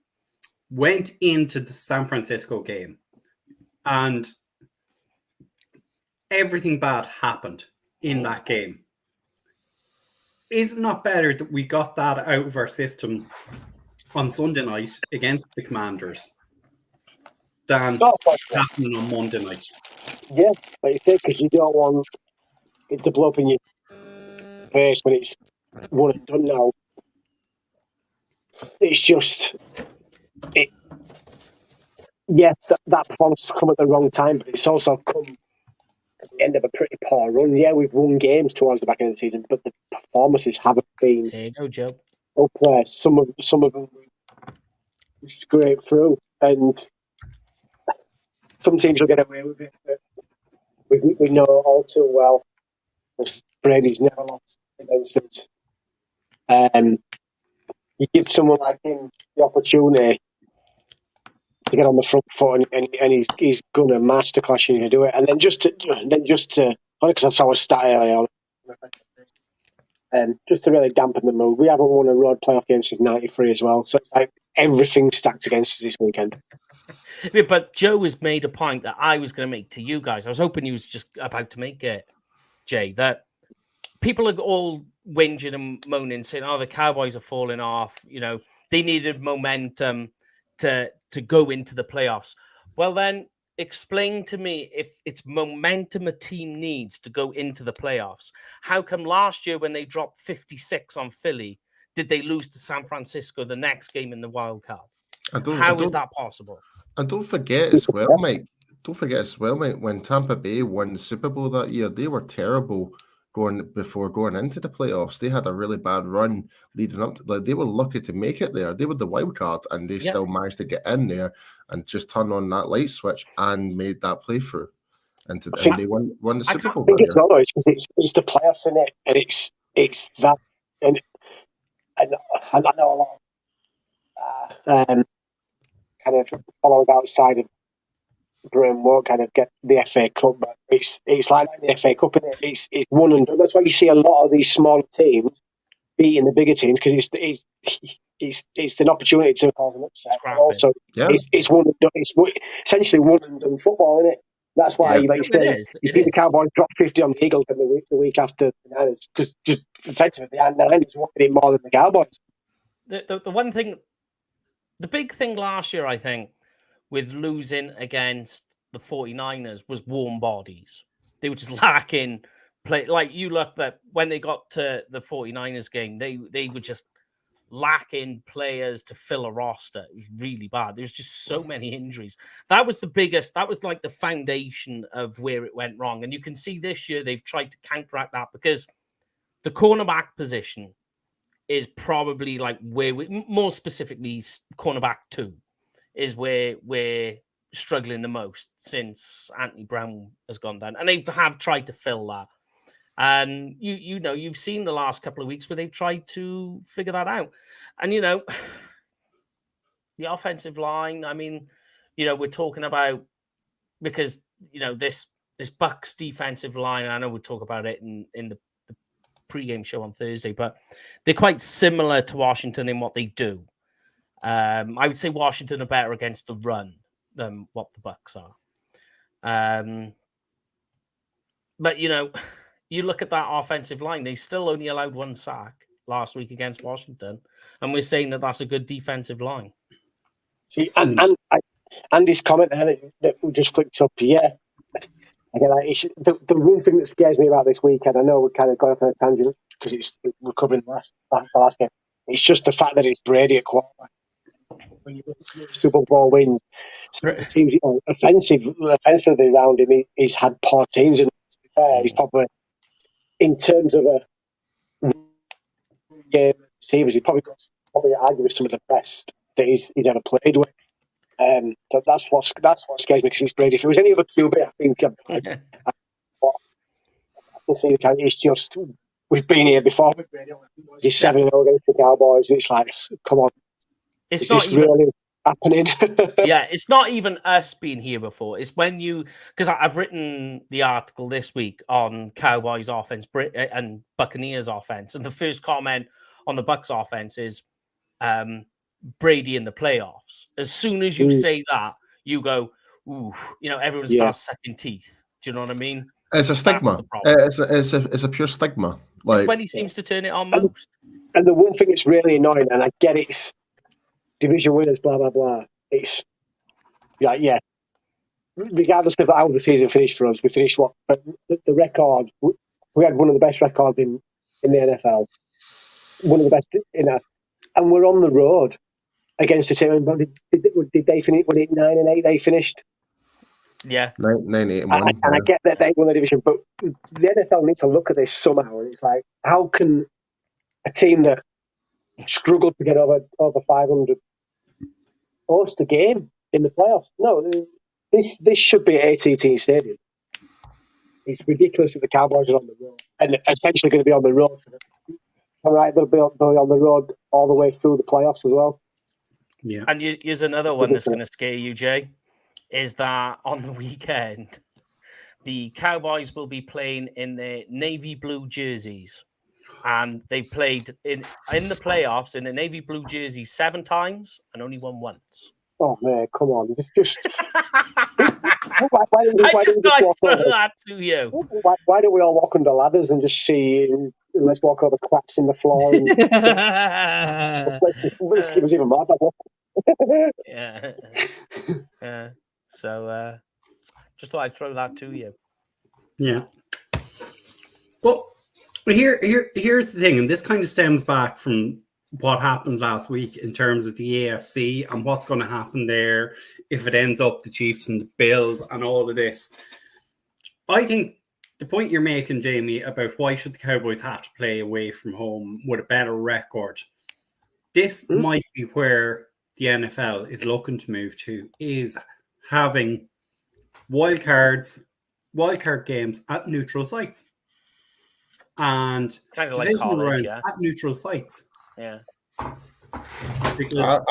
A: Went into the San Francisco game, and everything bad happened in that game. Is it not better that we got that out of our system on Sunday night against the Commanders than happening on Monday night?
C: Yeah, like you said, because you don't want it to blow up in your face when it's one and done now. It's just that performance has come at the wrong time, but it's also come at the end of a pretty poor run. Yeah, we've won games towards the back end of the season, but the performances haven't been
B: Joe.
C: up there. Some of them we scrape through, and some teams will get away with it. But we know all too well Brady's never lost against it. You give someone like him the opportunity to get on the front foot, and he's going to masterclass you to do it. And then just to because I saw a stat earlier on, just to really dampen the mood. We haven't won a road playoff game since '93 as well, so it's like everything stacked against us this weekend.
B: Yeah, but Joe has made a point that I was going to make to you guys. I was hoping he was just about to make it, Jay, that people are all whinging and moaning, saying, "Oh, the Cowboys are falling off." They needed momentum to go into the playoffs. Well, then explain to me, if it's momentum a team needs to go into the playoffs, how come last year when they dropped 56 on Philly, did they lose to San Francisco the next game in the wild card? How is that possible?
D: And don't forget as well, Mike, don't forget as well, when Tampa Bay won the Super Bowl that year, they were terrible before going into the playoffs. They had a really bad run leading up to, like, they were lucky to make it there. They were the wild card, and they still managed to get in there and just turn on that light switch and made that playthrough. And they won the Super Bowl.
C: I think it's not though, because it's the playoffs in it, and it's that, and I know a lot of kind of following outside of Britain won't kind of get the FA Cup, but it's like the FA Cup, and it's one and done. That's why you see a lot of these smaller teams beating the bigger teams, because it's an opportunity to cause an upset. Also, it's one and done. It's essentially one and done football, isn't it? That's why, like you say, you think the Cowboys dropped 50 on the Eagles and the week after the Niners, because just effectively the Niners wanted it more than the Cowboys.
B: The one thing, the big thing last year, I think, with losing against the 49ers was warm bodies. They were just lacking play. Like, you look at when they got to the 49ers game, they were just lacking players to fill a roster. It was really bad. There was just so many injuries. That was the biggest, that was like the foundation of where it went wrong. And you can see this year they've tried to counteract that, because the cornerback position is probably like where more specifically cornerback 2 is where we're struggling the most since Anthony Brown has gone down. And they have tried to fill that. And you know, you've seen the last couple of weeks where they've tried to figure that out. And, you know, the offensive line, I mean, you know, we're talking about, because, you know, this Bucs defensive line, I know we'll talk about it in the pregame show on Thursday, but they're quite similar to Washington in what they do. I would say Washington are better against the run than what the Bucs are. But, you know, you look at that offensive line, they still only allowed 1 sack last week against Washington, and we're saying that that's a good defensive line.
C: See, and Andy's comment there that we just clicked up, yeah. Again, the one thing that scares me about this weekend, I know we kind of got off on a tangent because we're covering the last game. It's just the fact that it's Brady at quarterback. When you look at Super Bowl wins, so the teams, you know, offensively around him, he's had poor teams, and to be fair, he's probably, in terms of a game receivers, he probably argue with some of the best that he's ever played with. So that's what scares me, because he's Brady. If it was any other QB, I think I can see the kind. It's just, we've been here before with Brady. He's 7-0 against the Cowboys. It's like, come on,
B: it's not even
C: really happening.
B: Yeah, it's not even us being here before. It's when you, because I've written the article this week on Cowboys offense and Buccaneers offense, and the first comment on the Bucs offense is Brady in the playoffs. As soon as you say that, you go, ooh, you know, everyone starts sucking teeth. Do you know what I mean?
D: It's a stigma. It's a pure stigma. Like,
B: it's when he seems to turn it on most.
C: And the one thing that's really annoying, and I get it's division winners, blah blah blah. It's yeah. Regardless of how the season finished for us, we finished what? But the record, we had one of the best records in the NFL, one of the best in that, and we're on the road against a team. Did they finish? Was it 9-8? They finished.
B: Yeah,
D: 9-8 and 1.
C: And I get that they won the division, but the NFL needs to look at this somehow. And it's like, how can a team that struggled to get over 500 host a game in the playoffs? No, this should be at AT&T Stadium. It's ridiculous that the Cowboys are on the road and essentially going to be on the road for them. All right, they'll be on the road all the way through the playoffs as well.
A: Yeah.
B: And here's another one that's going to scare you, Jay, is that on the weekend, the Cowboys will be playing in their navy blue jerseys. And they played in the playoffs in the navy blue jersey 7 times and only won once.
C: Oh man, come on! Just
B: I just thought I'd throw that to you.
C: Why don't we all walk under ladders and just see? Let's walk over cracks in the floor. And, it was even more.
B: Yeah. So just thought I'd throw that to you.
A: Yeah. But here's the thing, and this kind of stems back from what happened last week in terms of the AFC and what's going to happen there if it ends up the Chiefs and the Bills and all of this. I think the point you're making, Jamie, about why should the Cowboys have to play away from home with a better record, this might be where the NFL is looking to move to, is having wildcard games at neutral sites and
B: kind of like
A: divisional
B: college,
A: rounds
B: yeah.
A: at neutral sites.
B: Yeah.
A: Because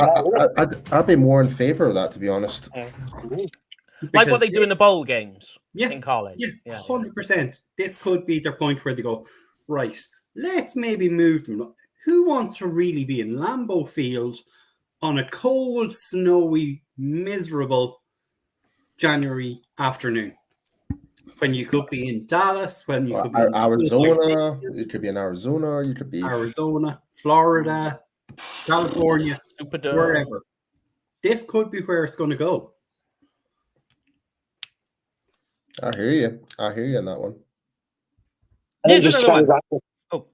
D: I'd be more in favor of that, to be honest.
B: Like what they do in the bowl games in college.
A: Yeah, 100%. This could be their point where they go, right, let's maybe move them. Who wants to really be in Lambeau Field on a cold, snowy, miserable January afternoon? When you could be in Dallas, when you could be in
D: Arizona, you could be in Arizona, you could be
A: Arizona, Florida, California, wherever. This could be where it's going to go.
D: I hear you on that one.
B: Here's another one.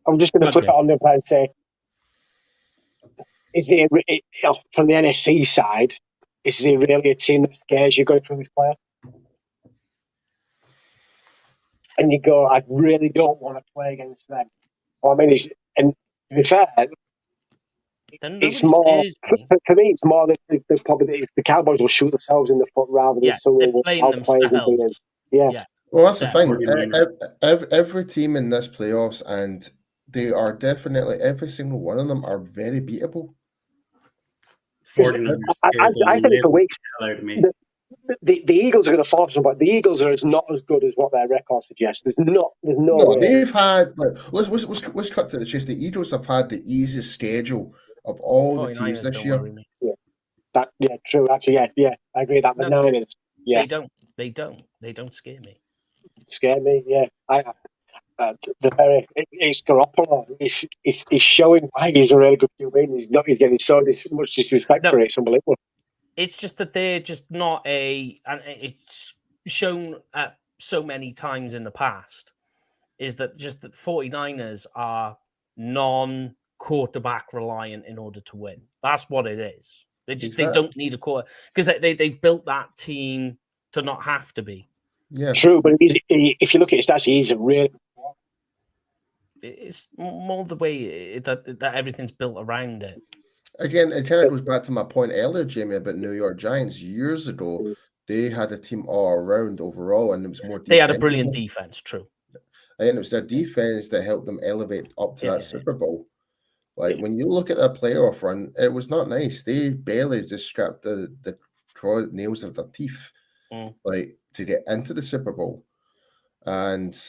C: I'm just going to flip it on the and say, is it from the NFC side? Is it really a team that scares you going through this playoff? And you go, I really don't want to play against them. Well, I mean, and to be fair, it's more for me. It's more that the Cowboys will shoot themselves in the foot rather than some of the players. Yeah.
D: Well, that's the thing. Every team in this playoffs, and they are definitely every single one of them are very beatable.
C: I think for weeks, the Eagles are going to force them, but the Eagles are not as good as what their record suggests. There's no way.
D: They've had. Let's cut to the chase. The Eagles have had the easiest schedule of all the teams this year.
C: True. Actually, I agree with that. The Niners,
B: They don't scare me.
C: Scare me, yeah. It's Garoppolo. He's showing why he's a really good QB. He's getting so much disrespect for it. It's unbelievable.
B: It's just that they're just not and it's shown so many times in the past, is that just that 49ers are non-quarterback reliant in order to win. That's what it is. They don't need a quarter because they've built that team to not have to be.
D: Yeah,
C: true. But if you look at his stats, he's a really.
B: It's more the way that everything's built around it.
D: Again, it kind of goes back to my point earlier, Jamie, about New York Giants. Years ago, they had a team all around overall, and it was more.
B: They had a brilliant defense, true.
D: And it was their defense that helped them elevate up to that Super Bowl. Like when you look at their playoff run, it was not nice. They barely just strapped the nails of their teeth, like to get into the Super Bowl. And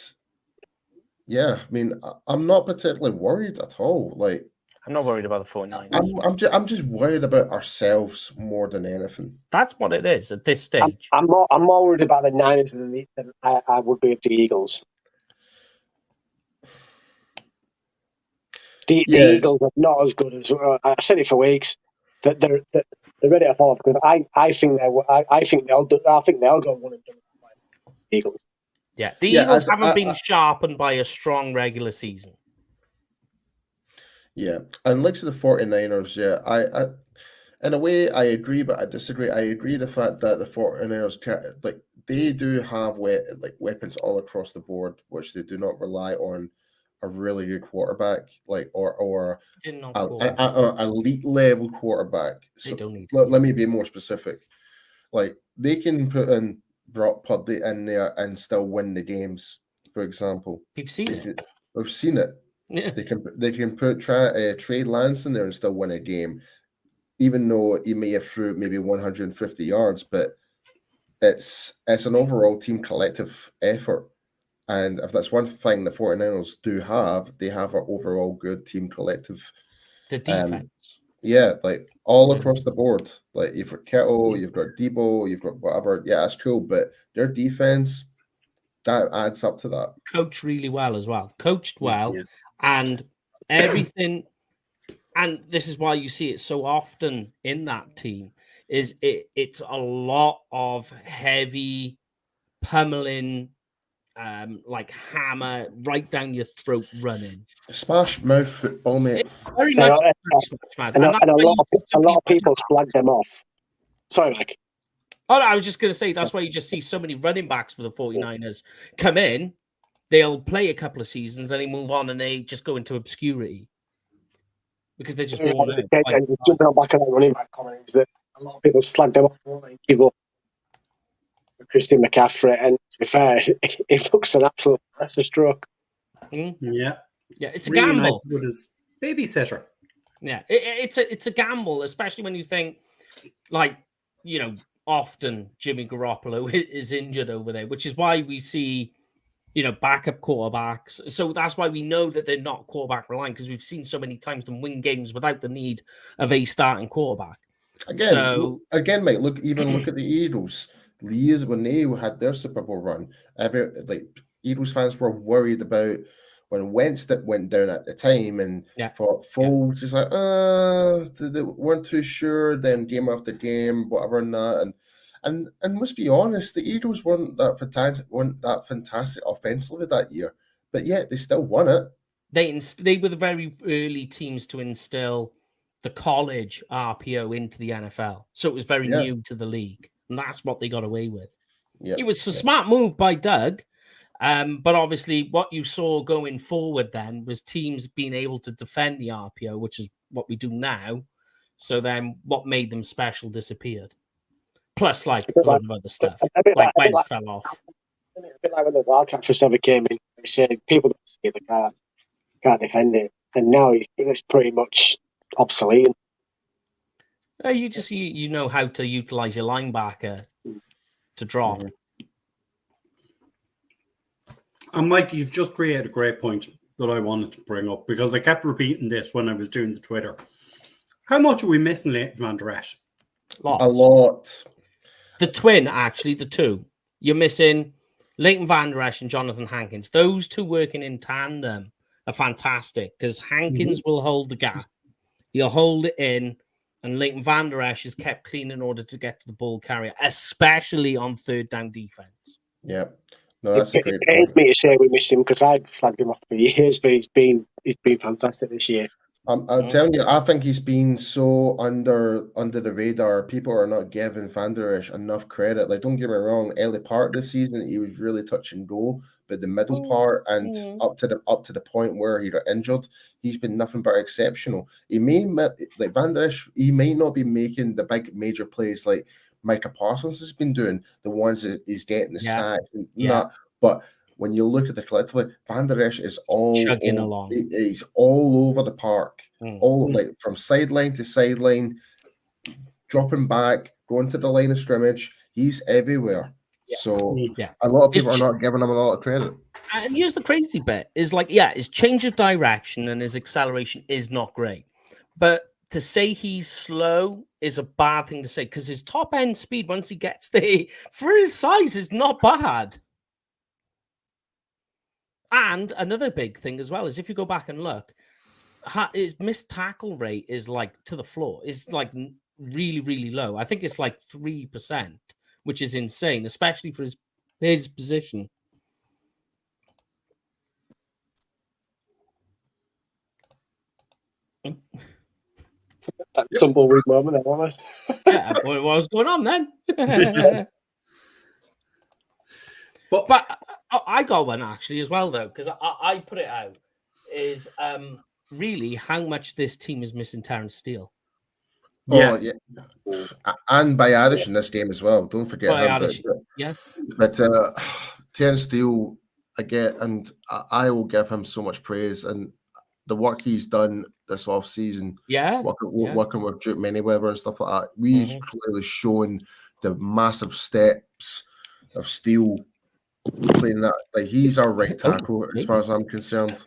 D: yeah, I mean, I'm not particularly worried at all. Like.
B: I'm not worried about the 49ers.
D: I'm just worried about ourselves more than anything.
B: That's what it is at this stage.
C: I'm more worried about the Niners than I would be of the Eagles. The Eagles are not as good as I've said it for weeks. That they're ready to fall because I think they'll go 1 and done. Eagles.
B: Yeah, the Eagles haven't been sharpened by a strong regular season.
D: Yeah, and like to the 49ers, I in a way I agree, but I disagree. I agree the fact that the 49ers they do have weapons all across the board, which they do not rely on a really good quarterback, or an elite level quarterback. So
B: they don't need.
D: Let me be more specific. Like they can put in Brock Purdy in there and still win the games. For example,
B: we've seen it.
D: We've seen it.
B: Yeah.
D: They can put Trey Lance in there and still win a game, even though he may have threw maybe 150 yards. But it's an overall team collective effort, and if that's one thing the 49ers do have, they have an overall good team collective.
B: The defense,
D: like all across the board. Like you've got Kittle, you've got Debo, you've got whatever. Yeah, that's cool, but their defense that adds up to that.
B: Coached really well as well. Coached well. Yeah. And everything, and this is why you see it so often in that team, is it's a lot of heavy pummeling like hammer right down your throat running.
D: Smash mouth football, mate.
B: Very much Smash Mouth.
C: And
B: And
C: a lot of people slagged them off. Sorry, Mike.
B: Oh, no, I was just going to say that's why you just see so many running backs for the 49ers come in. They'll play a couple of seasons, then they move on and they just go into obscurity because they're just worn out.
C: And jumping on back of that running back comment is that a lot of people slagged them off. They give up Christian McCaffrey, and to be fair, it looks an absolute masterstroke.
A: Yeah,
B: it's a
A: really
B: gamble.
A: nice with his babysitter.
B: Yeah, it's a gamble, especially when you think, like, you know, often Jimmy Garoppolo is injured over there, which is why we see, you know, backup quarterbacks. So that's why we know that they're not quarterback reliant, because we've seen so many times them win games without the need of a starting quarterback.
D: Again, mate, look at the Eagles. Years when they had their Super Bowl run, Eagles fans were worried about when Wentz went down at the time, and for Foles, it's like, they weren't too sure. Then game after game, whatever, and that, and let's be honest, the Eagles weren't that fantastic offensively that year, but yet they still won it.
B: They were the very early teams to instill the college RPO into the NFL, so it was very new to the league. And that's what they got away with. It was a smart move by Doug. But obviously what you saw going forward then was teams being able to defend the RPO, which is what we do now. So then what made them special disappeared. Plus, like, a lot of other stuff. Like Wentz fell off.
C: A bit like when the Wildcat first ever came in, they said people don't see the car, can't defend it. And now it's pretty much obsolete.
B: You know how to utilize your linebacker to drop.
A: And Mike, you've just created a great point that I wanted to bring up, because I kept repeating this when I was doing the Twitter. How much are we missing Leighton Van Der Esch?
D: A lot.
B: The twin, actually, the two. You're missing Leighton Van Der Esch and Jonathan Hankins. Those two working in tandem are fantastic, because Hankins will hold the gap. He'll hold it in, and Leighton Van Der Esch is kept clean in order to get to the ball carrier, especially on third down defense.
D: Yeah. No, that's a great point.
C: It pains me to say we missed him, because I've flagged him off for years, but he's been fantastic this year.
D: I'm telling you, I think he's been so under the radar. People are not giving Van Der Esch enough credit. Like, don't get me wrong, early part of the season he was really touch and go, but the middle part and up to the point where he got injured, he's been nothing but exceptional. Van Der Esch, he may not be making the big major plays like Micah Parsons has been doing, the ones that he's getting the sacks and that, but when you look at the collectively, Van Der Esch is all
B: chugging along.
D: He's all over the park, like from sideline to sideline, dropping back, going to the line of scrimmage. He's everywhere. Yeah. So a lot of people are not giving him a lot of credit.
B: And here's the crazy bit: is like, his change of direction and his acceleration is not great, but to say he's slow is a bad thing to say, because his top end speed, once he gets there, for his size, is not bad. And another big thing as well is, if you go back and look, his missed tackle rate is like to the floor. It's like really, really low. I think it's like 3%, which is insane, especially for his position.
C: That tumbleweed moment, I want
B: Yeah, what was going on then? But I got one actually as well, though, because I put it out, is really how much this team is missing Terrence Steele.
D: Oh, yeah. And Bayadish in this game as well. Don't forget him. But Terrence Steele, again, and I will give him so much praise, and the work he's done this offseason, working with Duke Manyweather and stuff like that. We've clearly shown the massive steps of Steele playing that. Like, he's our right tackle as far as I'm concerned.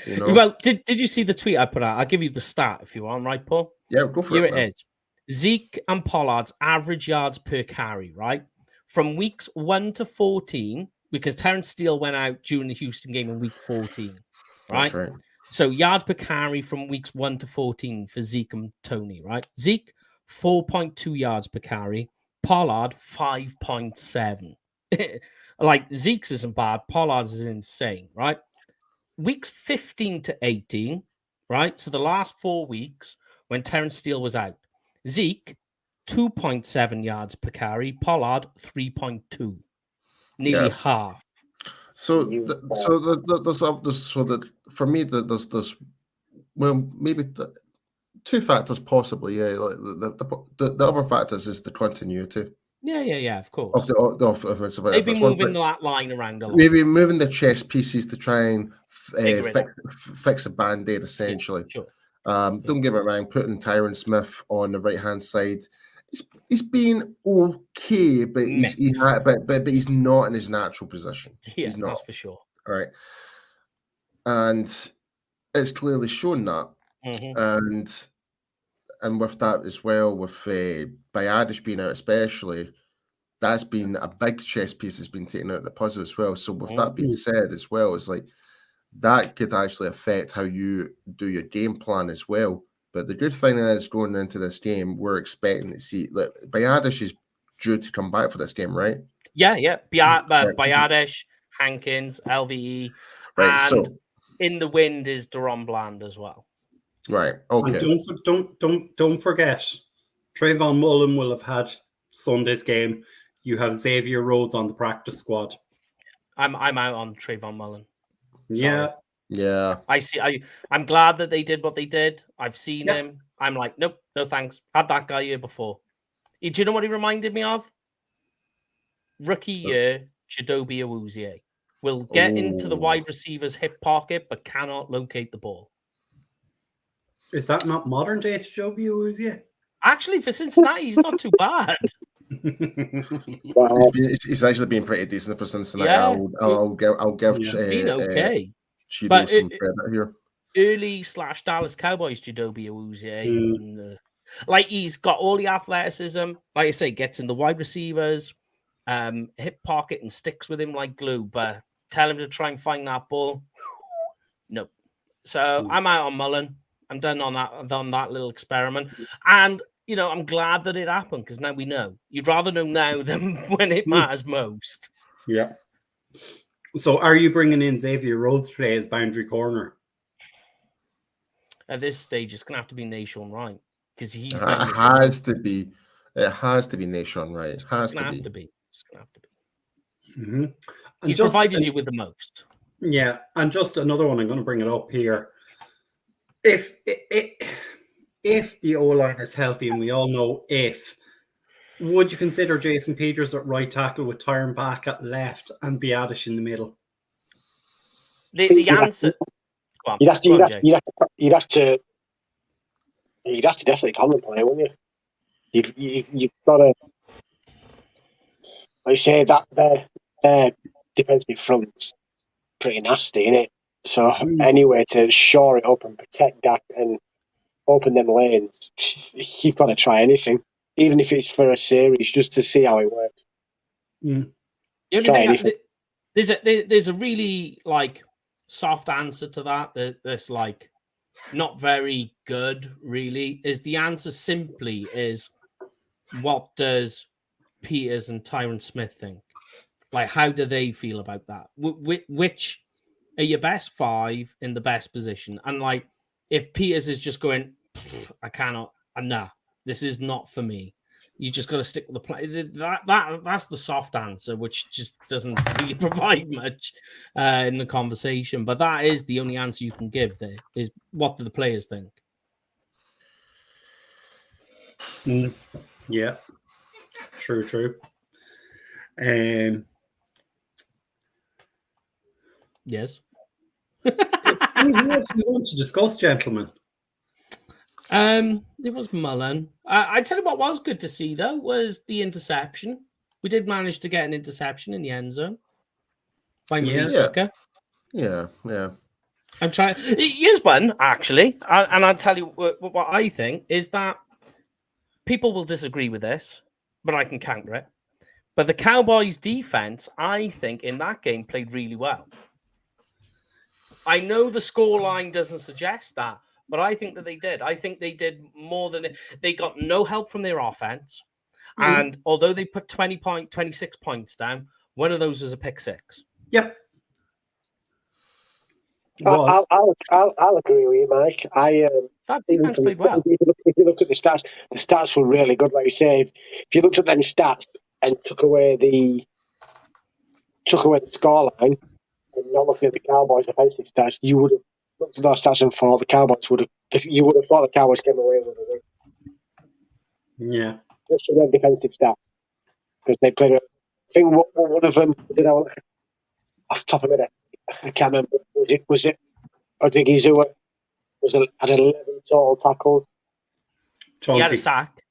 D: You know?
B: Well, did you see the tweet I put out? I'll give you the stat if you want, right, Paul?
D: Yeah, go for it.
B: Here it is. Zeke and Pollard's average yards per carry, right? From weeks 1 to 14, because Terrence Steele went out during the Houston game in week 14, right?
D: That's right.
B: So yards per carry from weeks 1 to 14 for Zeke and Tony, right? Zeke, 4.2 yards per carry. Pollard, 5.7. Like Zeke's isn't bad. Pollard's is insane, right? Weeks 15 to 18, right? So the last 4 weeks when Terrence Steele was out, Zeke 2.7 yards per carry, Pollard 3.2, nearly half.
D: So, for me, there's well, maybe two factors possibly. Yeah, like the other factors is the continuity.
B: Yeah, of course.
D: They've
B: been moving that line around a lot.
D: Maybe moving the chess pieces to try and fix a band-aid, essentially.
B: Yeah, sure.
D: Don't get me wrong, putting Tyron Smith on the right-hand side, he's been okay, but he's not in his natural position.
B: Yeah,
D: he's not.
B: That's for sure.
D: All right. And it's clearly shown that.
B: Mm-hmm.
D: And with that as well, with Bayadish being out especially, that's been a big chess piece that's been taken out of the puzzle as well. So with that being said as well, it's like that could actually affect how you do your game plan as well. But the good thing is going into this game, we're expecting to see Bayadish is due to come back for this game, right?
B: Yeah. Bayadish, Hankins, LVE,
D: right.
B: And in the wind is Deron Bland as well.
D: Right. Okay.
A: And don't forget, Trayvon Mullen will have had Sunday's game. You have Xavier Rhodes on the practice squad.
B: I'm out on Trayvon Mullen.
A: Sorry.
D: Yeah.
B: I'm glad that they did what they did. I've seen him. I'm like, nope, no thanks. Had that guy here before. Do you know what he reminded me of? Rookie year, Chidobe Awuzie will get into the wide receiver's hip pocket, but cannot locate the ball.
A: Is that not modern day Chidobe Awuzie?
B: Actually, for Cincinnati, he's not too bad.
D: He's actually been pretty decent for Cincinnati.
B: Yeah.
D: I'll give
B: been okay.
D: Chido some credit here.
B: Early / Dallas Cowboys Chidobe Awuzie. Like he's got all the athleticism. Like I say, gets in the wide receivers, hip pocket and sticks with him like glue. But tell him to try and find that ball. Nope. So I'm out on Mullen. I'm done on that little experiment. And I'm glad that it happened because now we know. You'd rather know now than when it matters most.
A: Yeah. So are you bringing in Xavier Rhodes to play as boundary corner?
B: At this stage, it's going to have to be Nation Wright because he's
D: It has to be. It has to be Nation Wright. It's going to
B: have to be. It's going to have to be.
A: Mm-hmm.
B: He's provided you with the most.
A: Yeah. And just another one, I'm going to bring it up here. If the O-line is healthy, and we all know would you consider Jason Peters at right tackle with Tyron back at left and Biadish in the middle?
B: The answer...
C: You'd have to definitely contemplate, wouldn't you? You've got to, like I say, that their defensive front's pretty nasty, isn't it? So anyway, to shore it up and protect Dak and open them lanes, you've got to try anything, even if it's for a series, just to see how it works.
B: There's a really soft answer to that. That's not very good. Really, is the answer simply is what does Peters and Tyron Smith think? How do they feel about that? Which are your best 5 in the best position? And if Peters is just going, I cannot, nah, this is not for me. You just got to stick with the play. That's the soft answer, which just doesn't really provide much in the conversation. But that is the only answer you can give. There is, what do the players think?
A: Yeah, true.
B: Yes.
A: Anything else we want to discuss, gentlemen?
B: It was Mullen. I tell you what was good to see though was the interception. We did manage to get an interception in the end zone.
D: Yeah.
B: I'm trying. Here's one actually, and I'll tell you what I think is that people will disagree with this, but I can counter it. But the Cowboys' defense, I think, in that game played really well. I know the scoreline doesn't suggest that, but I think that they did. I think they did more than they got no help from their offense. And although they put 26 points down, One of those was a pick six.
A: Yep.
C: I'll agree with you, Mike.
B: That defense played well.
C: If you look at the stats were really good. Like you say, if you looked at them stats and took away the scoreline and not looking at the Cowboys' offensive stats, you would have looked at those stats and thought the Cowboys would have. You would have thought the Cowboys came away with a win.
A: Yeah.
C: Just for their defensive stats, because they played. I think one of them did. Off the top of my head, I can't remember. Was it? Odigizua had 11 total tackles.
A: Chauncey.
B: He had a sack.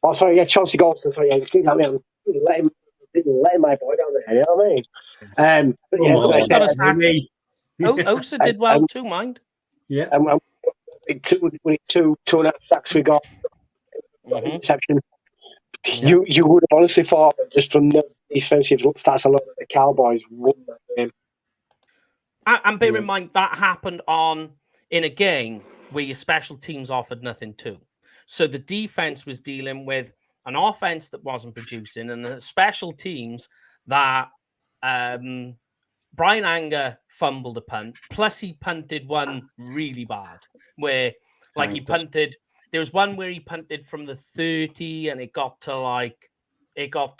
C: Oh, sorry, yeah, Chauncey Golston. Sorry, yeah, excuse me, I'm letting my boy down there. You know what I mean? But yeah,
B: Osa got a sack.
A: Me.
B: Osa did well too, mind.
A: Yeah.
C: With two and a half sacks we got. Interception.
A: Yeah.
C: You would have honestly thought that just from the defensive stats alone that the Cowboys won that game.
B: And bear in mind that happened in a game where your special teams offered nothing to. So the defense was dealing with an offense that wasn't producing and the special teams that Brian Anger fumbled a punt. Plus he punted one really bad where he punted. There was one where he punted from the 30 and it got to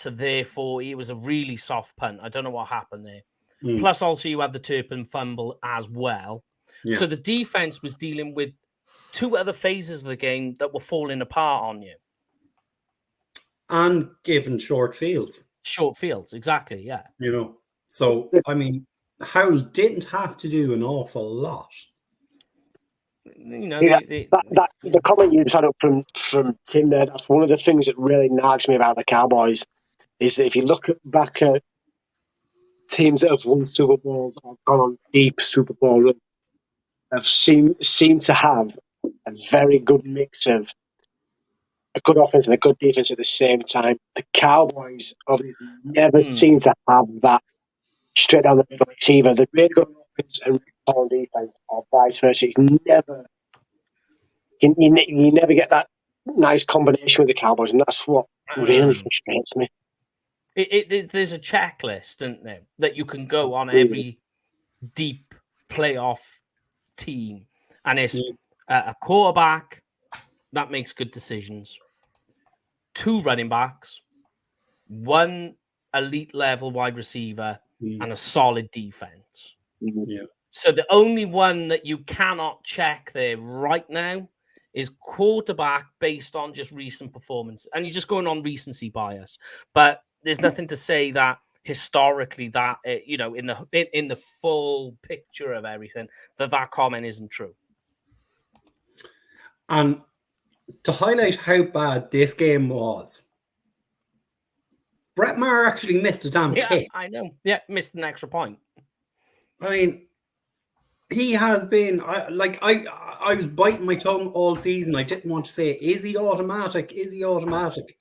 B: their 40. It was a really soft punt. I don't know what happened there. Plus, also, you had the Turpin fumble as well. Yeah. So the defense was dealing with two other phases of the game that were falling apart on you.
A: And given short fields.
B: Short fields, exactly, yeah.
A: So, I mean, Howell didn't have to do an awful lot.
C: The comment you just had up from Tim there, that's one of the things that really nags me about the Cowboys, is that if you look back at teams that have won Super Bowls or gone on deep Super Bowl runs have seemed to have a very good mix of a good offense and a good defense at the same time. The Cowboys obviously never seem to have that straight down the middle. It's either the really good offense and really poor defense, or vice versa. It's never you never get that nice combination with the Cowboys, and that's what really frustrates me.
B: There's a checklist, isn't there, that you can go on every deep playoff team, and it's a quarterback that makes good decisions, 2 running backs, 1 elite level wide receiver, and a solid defense.
A: Yeah.
B: So the only one that you cannot check there right now is quarterback based on just recent performance, and you're just going on recency bias, but there's nothing to say that historically that in the full picture of everything that comment isn't true.
A: And to highlight how bad this game was, Brett Maher actually missed a damn kick.
B: I know. Yeah, missed an extra point.
A: I mean, he has been I was biting my tongue all season. I didn't want to say, is he automatic? Is he automatic?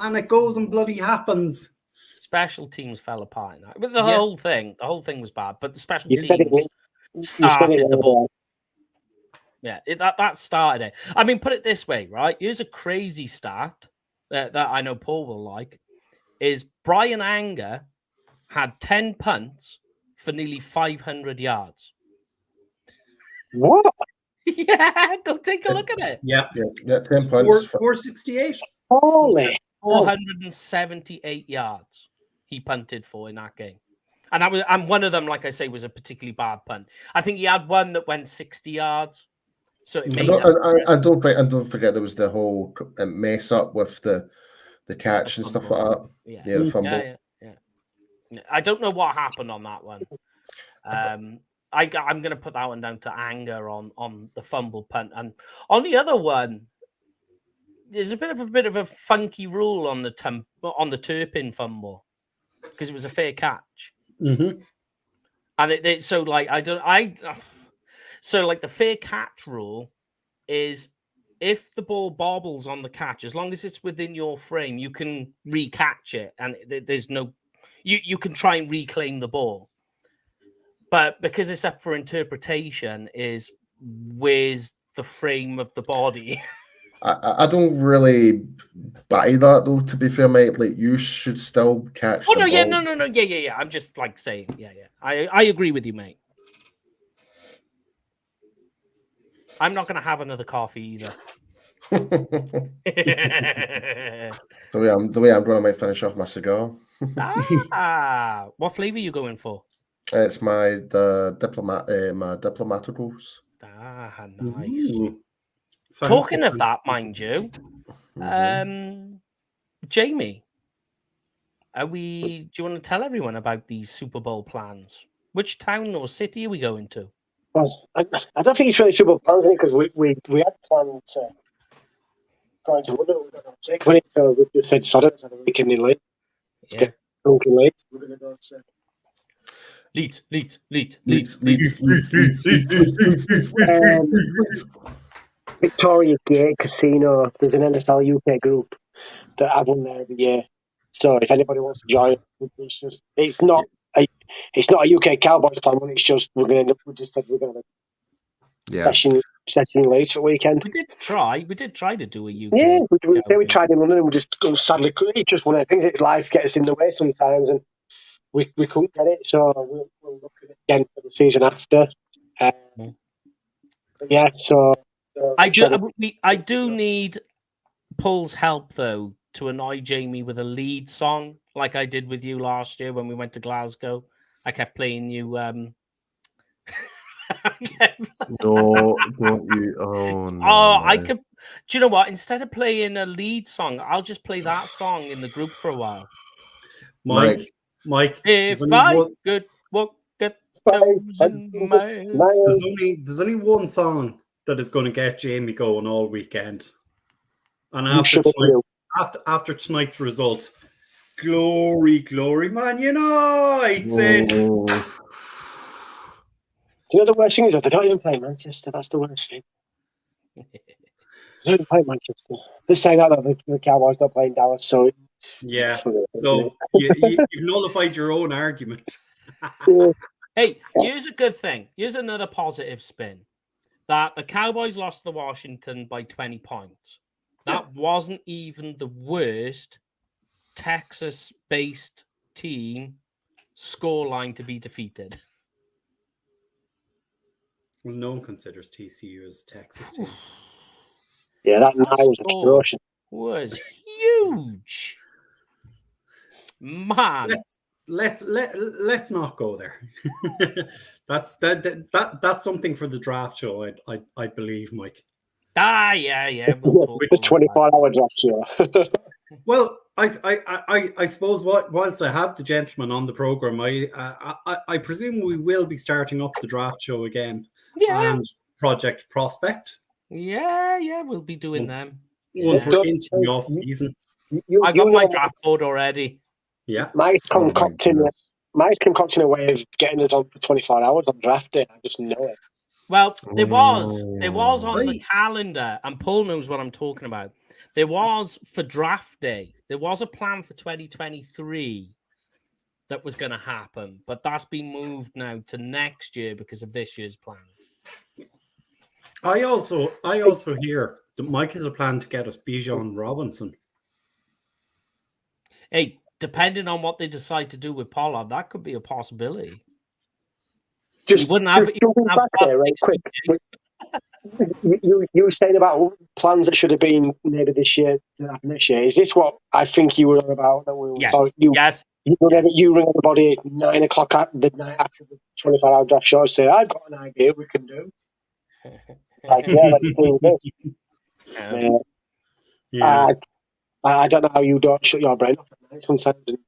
A: And it goes and bloody happens.
B: Special teams fell apart. But the whole thing was bad. But the special teams started the ball. Yeah, that started it. I mean, put it this way, right? Here's a crazy stat that I know Paul will like. Is Brian Anger had 10 punts for nearly 500 yards.
C: What?
B: Yeah, go take a look at it.
A: Yeah
D: 10 punts.
A: 468.
C: Holy.
B: 478 yards he punted for in that game. And one of them, like I say, was a particularly bad punt. I think he had one that went 60 yards. So it made
D: don't forget there was the whole mess up with the catch and stuff like that.
B: Yeah,
D: the fumble.
B: Yeah. I don't know what happened on that one. I'm going to put that one down to Anger on the fumble punt, and on the other one, there's a bit of a funky rule on the Turpin fumble because it was a fair catch,
A: and
B: so the fair catch rule is if the ball bobbles on the catch, as long as it's within your frame, you can recatch it, and there's no you can try and reclaim the ball. But because it's up for interpretation, is where's the frame of the body?
D: I don't really buy that though. To be fair, mate, like you should still catch.
B: Oh
D: the
B: no, yeah,
D: ball.
B: no, yeah. I'm just like saying, yeah. I agree with you, mate. I'm not gonna have another coffee either.
D: The way I'm doing, I might finish off my cigar.
B: What flavor are you going for?
D: It's my diplomaticals.
B: Nice.
A: Ooh,
B: Talking of
A: fancy.
B: that, mind you, Jamie, do you want to tell everyone about these Super Bowl plans? Which town or city are we going to?
C: Well, I don't think it's really super planned because we had planned to go into London. We got sick with it, so we just said sod it, so the weekend in late.
B: Yeah.
C: Get drunk in late. We're going to go to
B: Leeds.
C: Victoria Gate Casino. There's an NFL UK group that I've won there every year. So if anybody wants to join, it's not a UK Cowboys plan. It's just we just said we're going to session late for weekend.
B: We did try to do a UK.
C: Yeah, we say we tried in London and we just sadly it's just one of the things that life gets in the way sometimes, and we couldn't get it. So we'll look at it again for the season after. Yeah, so
B: I do need Paul's help though to annoy Jamie with a lead song like I did with you last year when we went to Glasgow. I kept playing you.
D: No, don't you? Oh no!
B: I could. Do you know what? Instead of playing a lead song, I'll just play that song in the group for a while.
A: Mike,
B: if I could walk 1,000 miles.
A: There's only one song that is going to get Jamie going all weekend, and after tonight's result, glory, Man United.
C: Do you know the worst thing is that they don't even play Manchester? That's the worst thing. They don't even play Manchester. They're saying that the Cowboys don't play in Dallas, so
A: yeah. So you've nullified your own argument.
B: Hey, here's a good thing. Here's another positive spin. That the Cowboys lost to Washington by 20 points. That wasn't even the worst Texas-based team scoreline to be defeated.
A: Well, no one considers TCU as a Texas team.
C: Yeah, that night was atrocious.
B: Was huge, man.
A: Let's not go there. That's something for the draft show. I believe, Mike.
B: Yeah. We'll talk
C: the 24-hour draft show.
A: Well, I suppose whilst I have the gentleman on the program, I presume we will be starting up the draft show again.
B: Yeah.
A: And Project Prospect.
B: Yeah, we'll be doing them.
A: Once we're into the off season.
B: I got my draft board already.
A: Yeah.
C: Mike's concocting a way of getting us on for 24 hours on draft day. I just know it.
B: Well, there was on the calendar, and Paul knows what I'm talking about. There was for draft day. There was a plan for 2023 that was going to happen, but that's been moved now to next year because of this year's plans.
A: I also hear that Mike has a plan to get us Bijan Robinson.
B: Hey, depending on what they decide to do with Pollard, that could be a possibility.
C: Just jumping back there, right quick. You were saying about plans that should have been maybe this year to happen next year. Is this what I think you were on about? That we were talking?
B: Yes.
C: You ring everybody at 9 o'clock at the night after the 24-hour draft show and say, I've got an idea we can do. Like, let's do this. I don't know how you don't shut your brain off at night sometimes and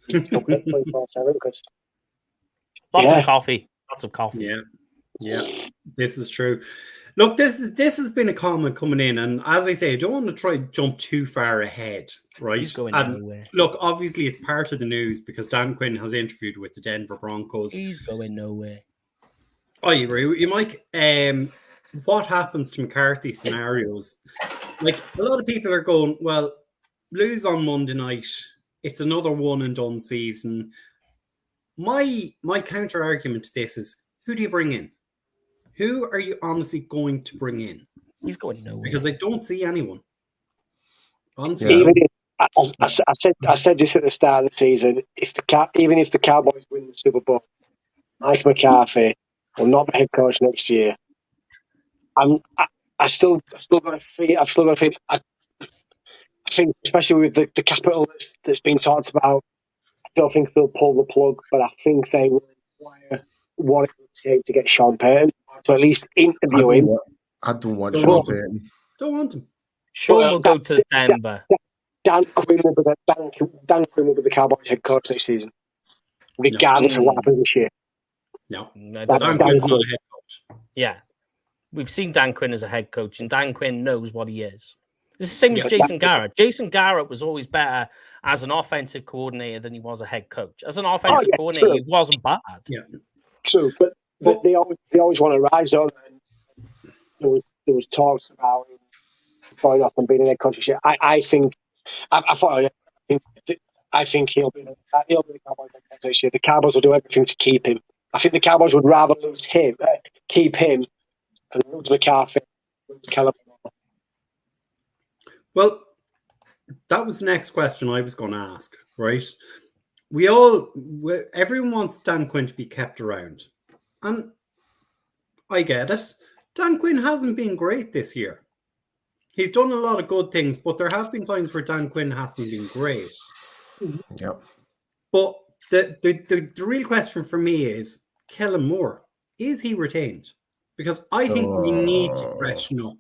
C: you don't get 24/7 because
B: Lots of coffee.
A: Yeah. This is true. Look, this has been a comment coming in, and as I say, I don't want to try to jump too far ahead, right?
B: He's going nowhere.
A: Look, obviously it's part of the news because Dan Quinn has interviewed with the Denver Broncos.
B: He's going nowhere.
A: I agree with you, Mike. What happens to McCarthy scenarios? Like, a lot of people are going, well, lose on Monday night. It's another one and done season. My counter argument to this is, who do you bring in? Who are you honestly going to bring in?
B: He's going nowhere.
A: Because I don't see anyone.
C: Even if, I said this at the start of the season. Even if the Cowboys win the Super Bowl, Mike McCarthy will not be head coach next year. I've still got a feeling. I think, especially with the capital that's been talked about, I don't think they'll pull the plug, but I think they will inquire what it would take to get Sean Payton to at least interview him.
D: I don't want Sean Payton.
A: Don't want him.
B: Sean will go to Denver.
C: Dan Quinn will be the Cowboys head coach next season, regardless of what happens this year.
A: No,
B: Dan
A: Quinn's not a head coach.
B: Yeah. We've seen Dan Quinn as a head coach, and Dan Quinn knows what he is. It's the same as Jason Garrett. Jason Garrett was always better as an offensive coordinator than he was a head coach. As an offensive coordinator,
C: true.
B: He wasn't bad.
C: Yeah, true. But they always want to rise up. And there was talks about him going off and being a head coach. I think he'll be the Cowboys head coach this year. The Cowboys will do everything to keep him. I think the Cowboys would rather keep him, and lose McCarthy, lose Kellen Moore.
A: Well, that was the next question I was going to ask, right? Everyone wants Dan Quinn to be kept around. And I get it. Dan Quinn hasn't been great this year. He's done a lot of good things, but there have been times where Dan Quinn hasn't been great.
D: Yep.
A: But the real question for me is, Kellen Moore, is he retained? Because I think we need to freshen up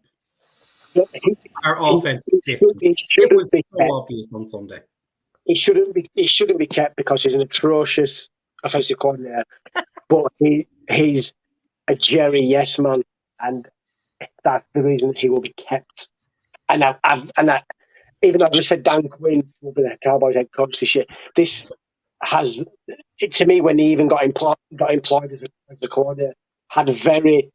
A: our offensive system. It was so obvious on Sunday.
C: He shouldn't be kept because he's an atrocious offensive coordinator. But he's a Jerry yes man, and that's the reason he will be kept. And even though I just said Dan Quinn will be the Cowboys head coach this year, this has, to me, when he even got employed as a coordinator, had a very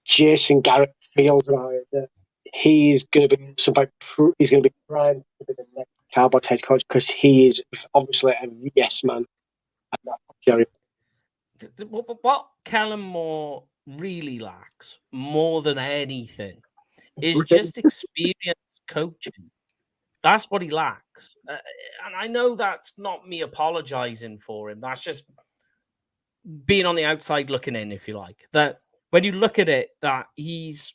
C: Jason Garrett feels about it. That he's going to be he's going to be primed to be the next Cowboys head coach because he is obviously a yes man. And that's Jerry.
B: What Kellen Moore really lacks more than anything is just experience coaching. That's what he lacks. And I know that's not me apologizing for him. That's just being on the outside looking in, if you like. That when you look at it, that he's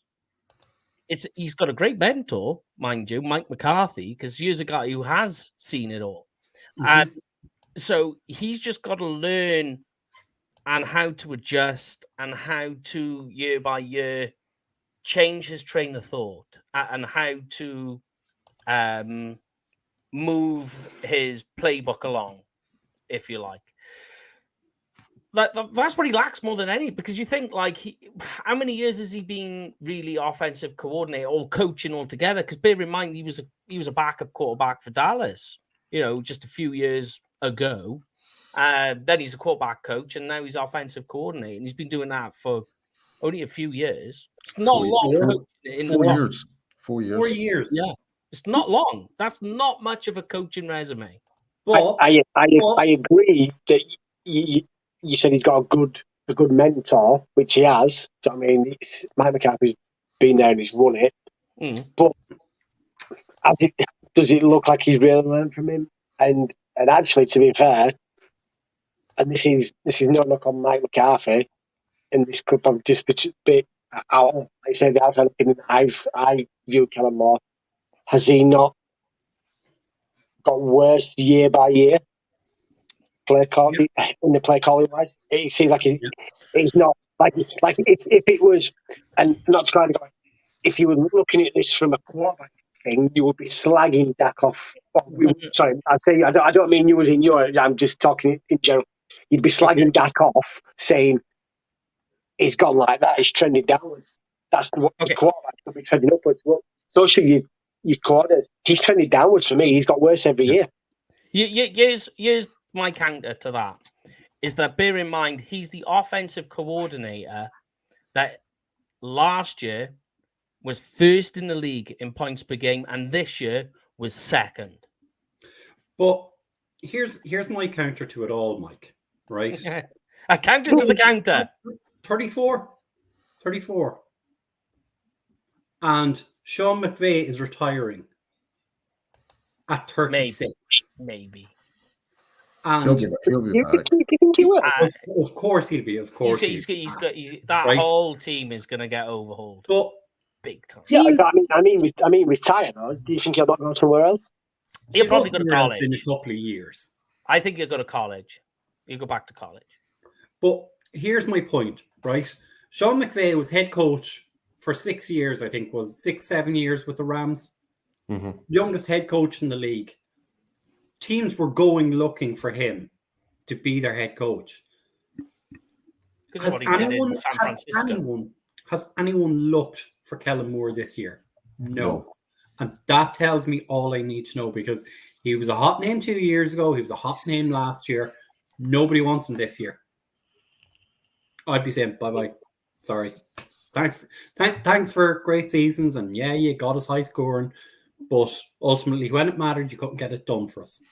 B: got a great mentor, mind you, Mike McCarthy, because he's a guy who has seen it all. Mm-hmm. And so he's just got to learn and how to adjust and how to, year by year, change his train of thought and how to move his playbook along, if you like. That's what he lacks more than any, because you think, like, how many years has he been really offensive coordinator or coaching altogether? Because bear in mind, he was a backup quarterback for Dallas, just a few years ago. Then he's a quarterback coach, and now he's offensive coordinator, and he's been doing that for only a few years. It's not long.
D: 4 years.
A: 4 years.
B: Yeah, it's not long. That's not much of a coaching resume.
C: But I agree that you said he's got a good mentor, which he has. So, I mean, Mike McCarthy's been there and he's won it. Mm. But does it look like he's really learned from him? And actually, to be fair, and this is no knock on Mike McCarthy, and this could probably just be out. Like I say, the outside opinion I view Kellen Moore. Has he not got worse year by year? In the play calling wise, it seems like he's not like if it was, and not trying to go. If you were looking at this from a quarterback thing, you would be slagging Dak off. Sorry, I don't mean you as in your. I'm just talking in general. You'd be slagging Dak off, saying he's gone like that. He's trending downwards. That's what the quarterback should be trending upwards. Well, so should your quarters. He's trending downwards for me. He's got worse every year.
B: Here's my counter to that is that, bear in mind, he's the offensive coordinator that last year was first in the league in points per game, and this year was second.
A: But here's my counter to it all, Mike. Right?
B: A counter to the counter.
A: 34. And Sean McVay is retiring. at 36.
B: Maybe.
A: And
D: he'll be back.
C: You think he will?
A: Of course he'll be. Of course
B: he's got that
A: right?
B: whole team is going to get overhauled.
A: But
B: big time.
C: Yeah, I mean, retire though. Do you think he'll not go somewhere else?
B: He'll probably go to college
A: in a couple of years.
B: I think he'll go to college. He'll go back to college.
A: But here's my point, right? Sean McVay was head coach for 6 years, I think, was 6-7 years with the Rams.
D: Mm-hmm.
A: Youngest head coach in the league. Teams were going looking for him to be their head coach. Has anyone looked for Kellen Moore this year? No. And that tells me all I need to know, because he was a hot name 2 years ago. He was a hot name last year. Nobody wants him this year. I'd be saying bye-bye. Sorry. Thanks for great seasons. And yeah, you got us high scoring. But ultimately, when it mattered, you couldn't get it done for us.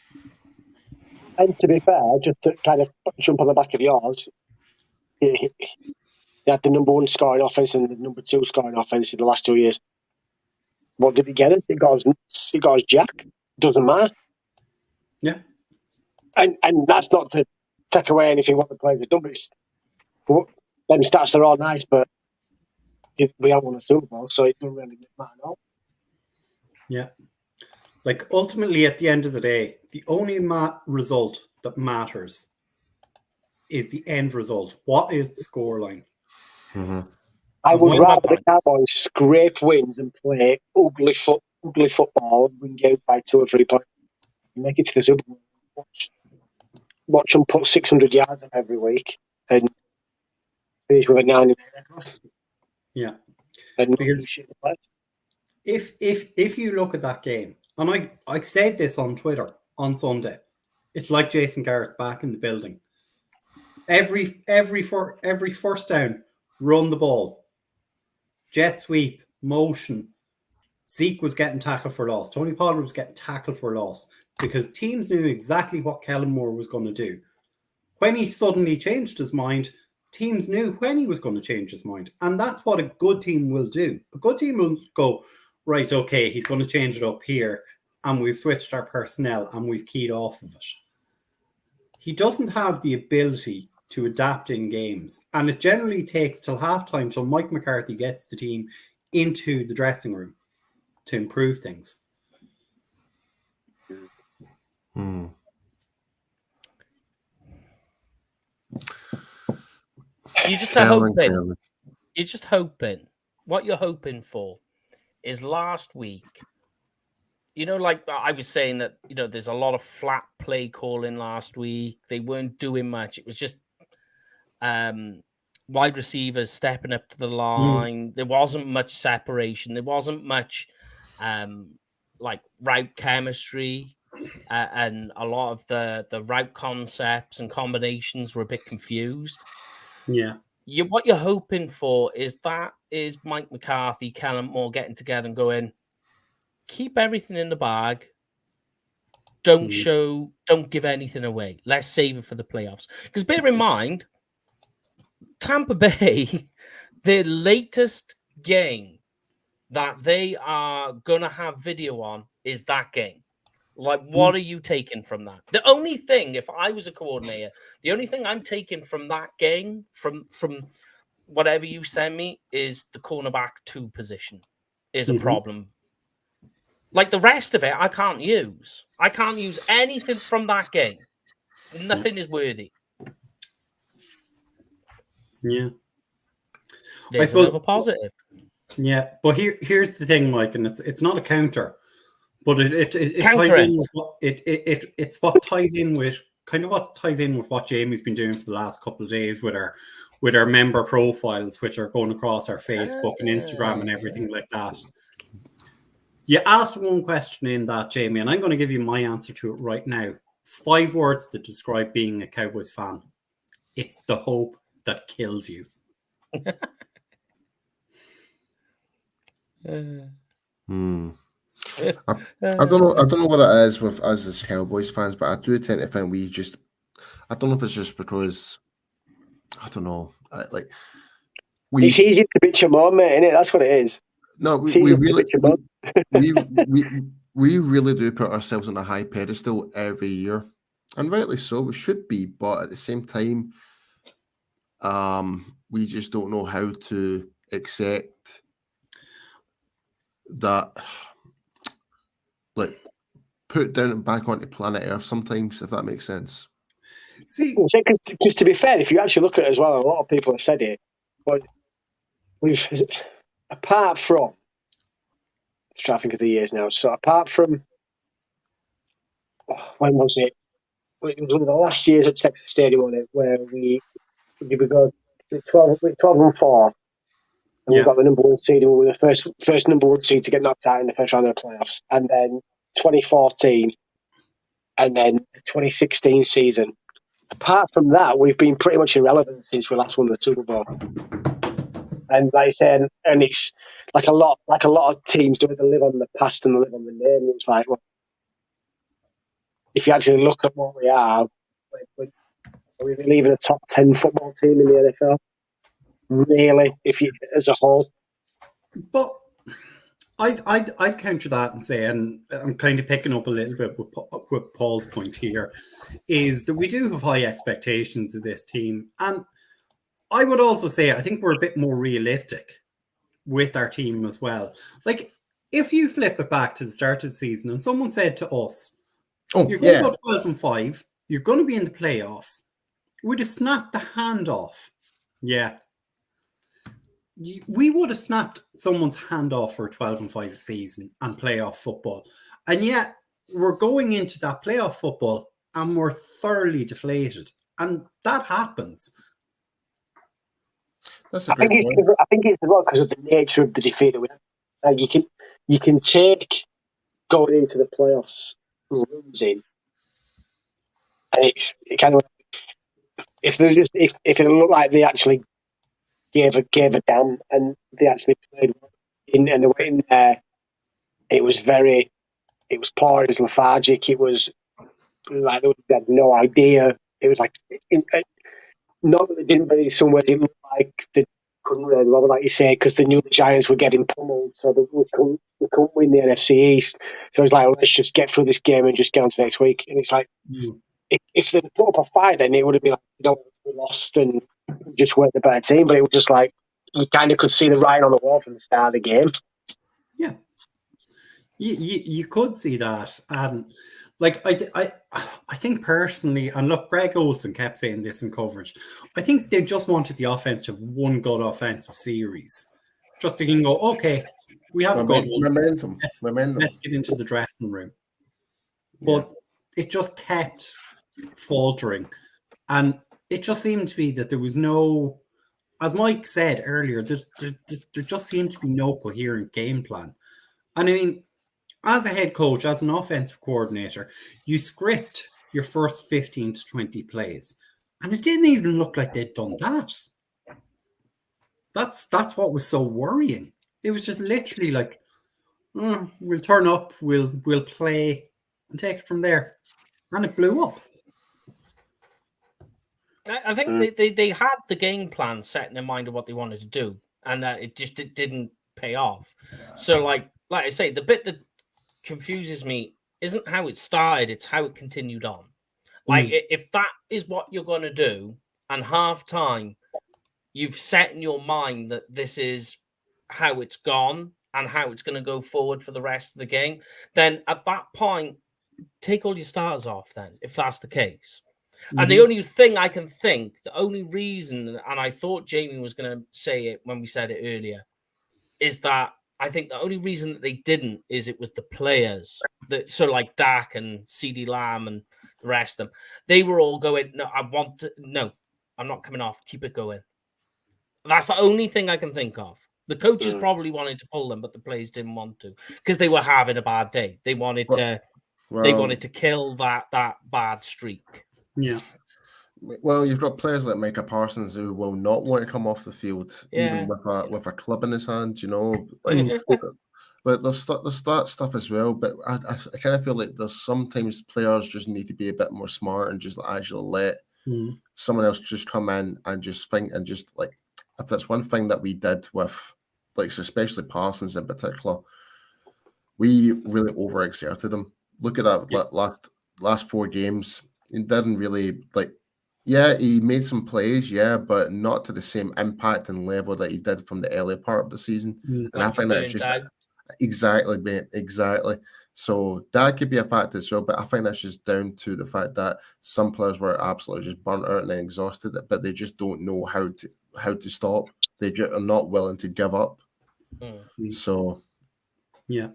C: And to be fair, just to kind of jump on the back of yours, he had the number 1 scoring offense and the number 2 scoring offense in the last 2 years. What did he get us? He got us jack. Doesn't matter.
A: Yeah.
C: And that's not to take away anything what the players have done. But them stats are all nice, but we haven't won a Super Bowl, so it doesn't really matter at all.
A: Yeah. Like, ultimately, at the end of the day, the only result that matters is the end result. What is the scoreline?
D: Mm-hmm.
C: I would rather the Cowboys scrape wins and play ugly football and win games by 2 or 3 points. Make it to the Super Bowl. Watch them put 600 yards up every week and finish with a 9-8 record.
A: Yeah.
C: And
A: because if you look at that game, and I said this on Twitter on Sunday, it's like Jason Garrett's back in the building. Every first down, run the ball, jet sweep, motion. Zeke was getting tackled for loss. Tony Pollard was getting tackled for loss because teams knew exactly what Kellen Moore was going to do. When he suddenly changed his mind, teams knew when he was going to change his mind. And that's what a good team will do. A good team will go, right, okay, he's going to change it up here, and we've switched our personnel and we've keyed off of it. He doesn't have the ability to adapt in games, and it generally takes till halftime till Mike McCarthy gets the team into the dressing room to improve things.
D: Hmm.
B: You're just hoping. You're just hoping. What you're hoping for is last week. You know, like I was saying that, you know, there's a lot of flat play calling last week. They weren't doing much. It was just wide receivers stepping up to the line. There wasn't much separation. There wasn't much like route chemistry. And a lot of the route concepts and combinations were a bit confused.
A: Yeah.
B: What you're hoping for is Mike McCarthy, Kellen Moore getting together and going, keep everything in the bag. Don't give anything away. Let's save it for the playoffs. Because bear in mind, Tampa Bay, their latest game that they are going to have video on is that game. Like, what are you taking from that? The only thing, if I was a coordinator, the only thing I'm taking from that game, from whatever you send me, is the cornerback 2 position is a problem. Like, the rest of it, I can't use. I can't use anything from that game. Nothing is worthy.
A: Yeah.
B: I suppose another positive.
A: Yeah, but here's the thing, Mike, and it's not a counter. But it ties in with what ties in with what Jamie's been doing for the last couple of days with our member profiles, which are going across our Facebook and Instagram and everything like that. You asked one question in that, Jamie, and I'm going to give you my answer to it right now. 5 words to describe being a Cowboys fan. It's the hope that kills you.
D: I don't know what it is with us as Cowboys fans, but I do tend to think I don't know if it's just because I don't know,
C: it's easy to bitch your mom, mate, innit? That's what it is.
D: No, we really do put ourselves on a high pedestal every year, and rightly so. We should be, but at the same time, we just don't know how to accept that, like, put down back onto planet Earth sometimes, if that makes sense.
A: See,
C: because to be fair, if you actually look at it as well, a lot of people have said it, but we've, apart from, I'm trying to think of the years now, so apart from, when was it? It was one of the last years at Texas Stadium on it, where we go 12 and 4, and we got the number 1 seed, and we were the first number 1 seed to get knocked out in the first round of the playoffs, and then 2014, and then the 2016 season. Apart from that, we've been pretty much irrelevant since we last won the Super Bowl. And like I said, and it's like a lot of teams do, they live on the past and they live on the name. It's like, well, if you actually look at what we are we really even a top 10 football team in the NFL? Really, if you as a whole.
A: But I'd counter that and say, and I'm kind of picking up a little bit with Paul's point here, is that we do have high expectations of this team. And I would also say, I think we're a bit more realistic with our team as well. Like, if you flip it back to the start of the season and someone said to us, you're going to go 12 and 5, you're going to be in the playoffs, we'd have snapped the hand off. Yeah. We would have snapped someone's hand off for a 12 and 5 season and playoff football. And yet we're going into that playoff football and we're thoroughly deflated. And that happens.
C: That's I think it's as well because of the nature of the defeat that we have. You can take going into the playoffs losing, and it kind of, if it looked like they actually gave a damn and they actually played in, and they were in there, it was poor, it was lethargic, it was like they had no idea. It was like, not that they didn't, but in some ways it looked like they couldn't really run, like you say, because they knew the Giants were getting pummeled, so we couldn't win the NFC East. So it's like, let's just get through this game and just get on to next week. And it's like, if they put up a fight, then it would have been like, we lost and just weren't the better team. But it was just like, you kind of could see the writing on the wall from the start of the game.
A: Yeah. You could see that. And like, I think personally, and look, Greg Olsen kept saying this in coverage, I think they just wanted the offense to have one good offensive series. Just to go, okay, we have a good one.
D: Momentum.
A: Let's get into the dressing room. But it just kept faltering. And it just seemed to be that there was no, as Mike said earlier, there just seemed to be no coherent game plan. And I mean, as a head coach, as an offensive coordinator, you script your first 15 to 20 plays. And it didn't even look like they'd done that. That's what was so worrying. It was just literally like, we'll turn up, we'll play, and take it from there. And it blew up.
B: I think they had the game plan set in their mind of what they wanted to do, and that it didn't pay off. So, like I say, the bit that confuses me isn't how it started; it's how it continued on. Like, if that is what you're going to do, and half time you've set in your mind that this is how it's gone and how it's going to go forward for the rest of the game, then at that point, take all your starters off. Then, if that's the case. And the only thing I can think, the only reason, and I thought Jamie was going to say it when we said it earlier, is that I think the only reason that they didn't is it was the players. So like Dak and CeeDee Lamb and the rest of them, they were all going, no, I'm not coming off. Keep it going. That's the only thing I can think of. The coaches probably wanted to pull them, but the players didn't want to because they were having a bad day. They wanted to kill that bad streak.
A: Yeah.
D: Well, you've got players like Micah Parsons who will not want to come off the field, even with a club in his hand, you know. But there's that stuff as well. But I kind of feel like there's sometimes players just need to be a bit more smart and just actually let someone else just come in and just think, and just like, if that's one thing that we did with, like, especially Parsons in particular, we really overexerted him. Look at that last 4 games. He didn't really yeah, he made some plays, yeah, but not to the same impact and level that he did from the earlier part of the season. And I think that's just exactly, mate, exactly. So that could be a factor as well, but I think that's just down to the fact that some players were absolutely just burnt out and exhausted, but they just don't know how to stop. They just are not willing to give up. So
A: yeah,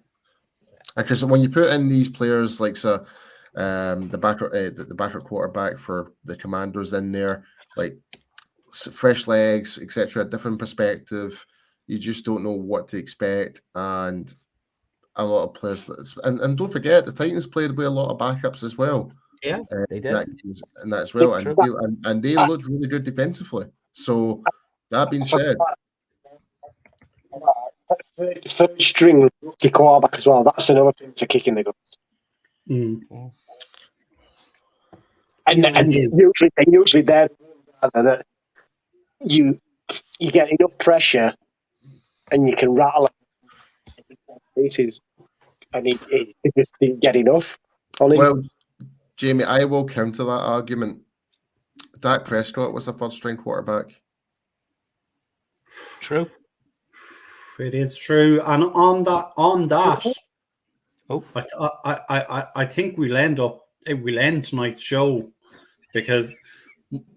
D: because when you put in these players like the backup quarterback for the Commanders in there, like fresh legs, etc., different perspective, you just don't know what to expect, and a lot of players, and don't forget the Titans played with a lot of backups as well.
B: Yeah, they did,
D: and that as well, and they looked really good defensively. So that being said,
C: third string rookie quarterback as well. That's another thing to kick in the guts. And usually they're that you get enough pressure and you can rattle pieces, and he just didn't get enough on him.
D: Well, Jamie, I will counter that argument. Dak Prescott was a first-string quarterback.
B: True.
A: It is true, and on that, I think we'll end tonight's show, because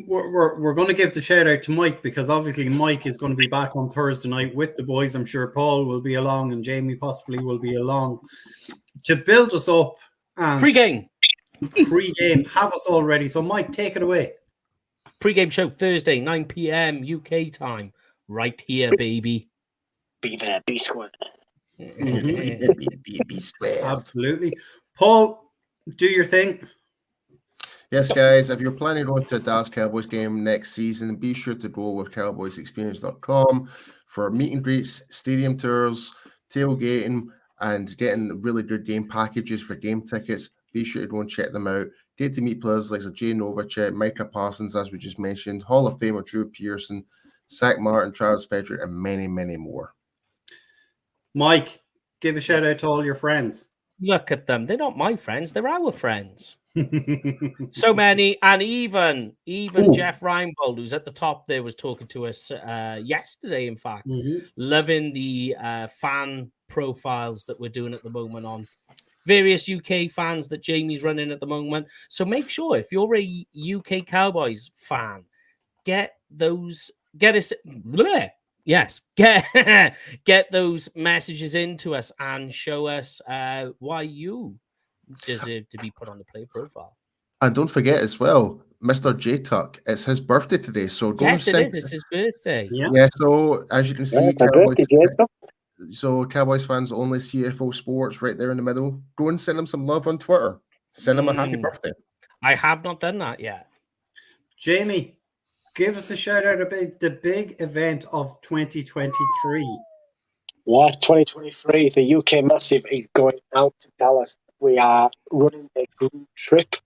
A: we're going to give the shout out to Mike, because obviously Mike is going to be back on Thursday night with the boys. I'm sure Paul will be along and Jamie possibly will be along to build us up. And
B: pre-game,
A: have us all ready. So Mike, take it away.
B: Pre-game show Thursday, 9 p.m. UK time, right here, baby.
C: Be there, be square.
D: Be square.
A: Absolutely. Paul, do your thing.
D: Yes, guys, if you're planning on to a Dallas Cowboys game next season, be sure to go with cowboysexperience.com for meet and greets, stadium tours, tailgating, and getting really good game packages for game tickets. Be sure to go and check them out. Get to meet players like Jay Novacek, Micah Parsons, as we just mentioned, Hall of Famer Drew Pearson, Zach Martin, Travis Frederick, and many, many more.
A: Mike, give a shout out to all your friends.
B: Look at them. They're not my friends. They're our friends. So many. And even Jeff Reinbold, who's at the top there, was talking to us yesterday, in fact, loving the fan profiles that we're doing at the moment on various UK fans that Jamie's running at the moment. So make sure, if you're a UK Cowboys fan, get those messages into us and show us why you deserve to be put on the player profile.
D: And don't forget as well, Mr. J Tuck, it's his birthday today. So go
B: yes, it is. It's his birthday.
D: Yeah. So as you can see, Cowboys fans only CFO Sports right there in the middle. Go and send him some love on Twitter. Send him a happy birthday.
B: I have not done that yet.
A: Jamie, give us a shout out about the big event of 2023.
C: Yeah, 2023. The UK Massive is going out to Dallas. We are running a group trip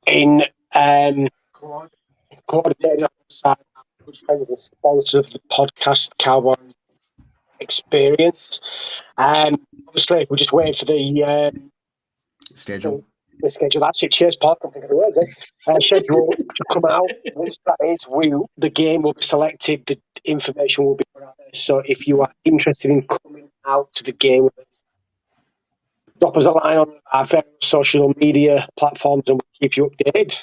C: in coordinated alongside the sponsor of the podcast, Cowboys Experience. Obviously, we're just waiting for the
D: schedule.
C: The schedule. That's it. Cheers, Paul. I'm thinking of words. Schedule to come out. Once that is, the game will be selected. The information will be put out there. So if you are interested in coming out to the game with us, drop us a line on our various social media platforms and we'll keep you updated.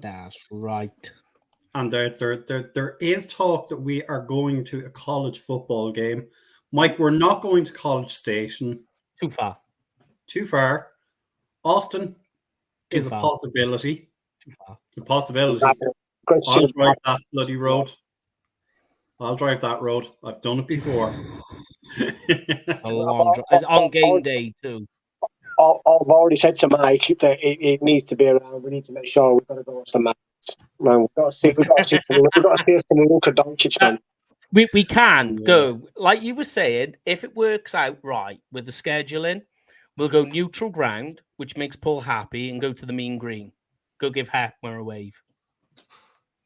B: That's right.
A: And there is talk that we are going to a college football game. Mike, we're not going to College Station.
B: Too far.
A: Austin is a possibility.
B: Too far.
A: It's a possibility. I'll drive that bloody road. I'll drive that road. I've done it before.
B: It's a long drive. It's on game day too.
C: I've already said to Mike that it needs to be around. We need to make sure we've got to go to the match. Man, we've got to see some Luka Doncic, man.
B: We can go, like you were saying, if it works out right with the scheduling, we'll go neutral ground, which makes Paul happy, and go to the mean green. Go give Hackmer a wave.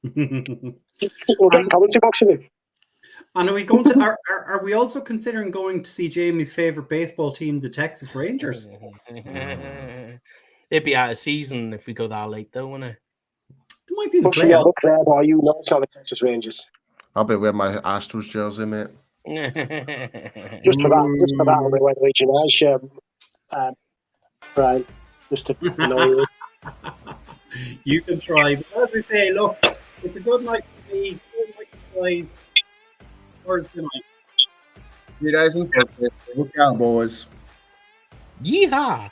C: We'll get commentary box in.
A: And are we going to? Are we also considering going to see Jamie's favorite baseball team, the Texas Rangers?
B: It'd be out of season if we go that late, though, wouldn't it?
A: It might be the
C: Pushing your luck
A: playoffs.
C: there, boy. You know it's on the Texas Rangers.
D: I'll be wearing my Astros jersey, mate.
C: Just for that, I'll be wearing the Legionnaires shirt, Brian. Just to annoy you.
A: You can try. But as I say, look, it's a good night for me. Good night for guys. Thursday night.
D: You guys in Cowboys.
B: Yeehaw!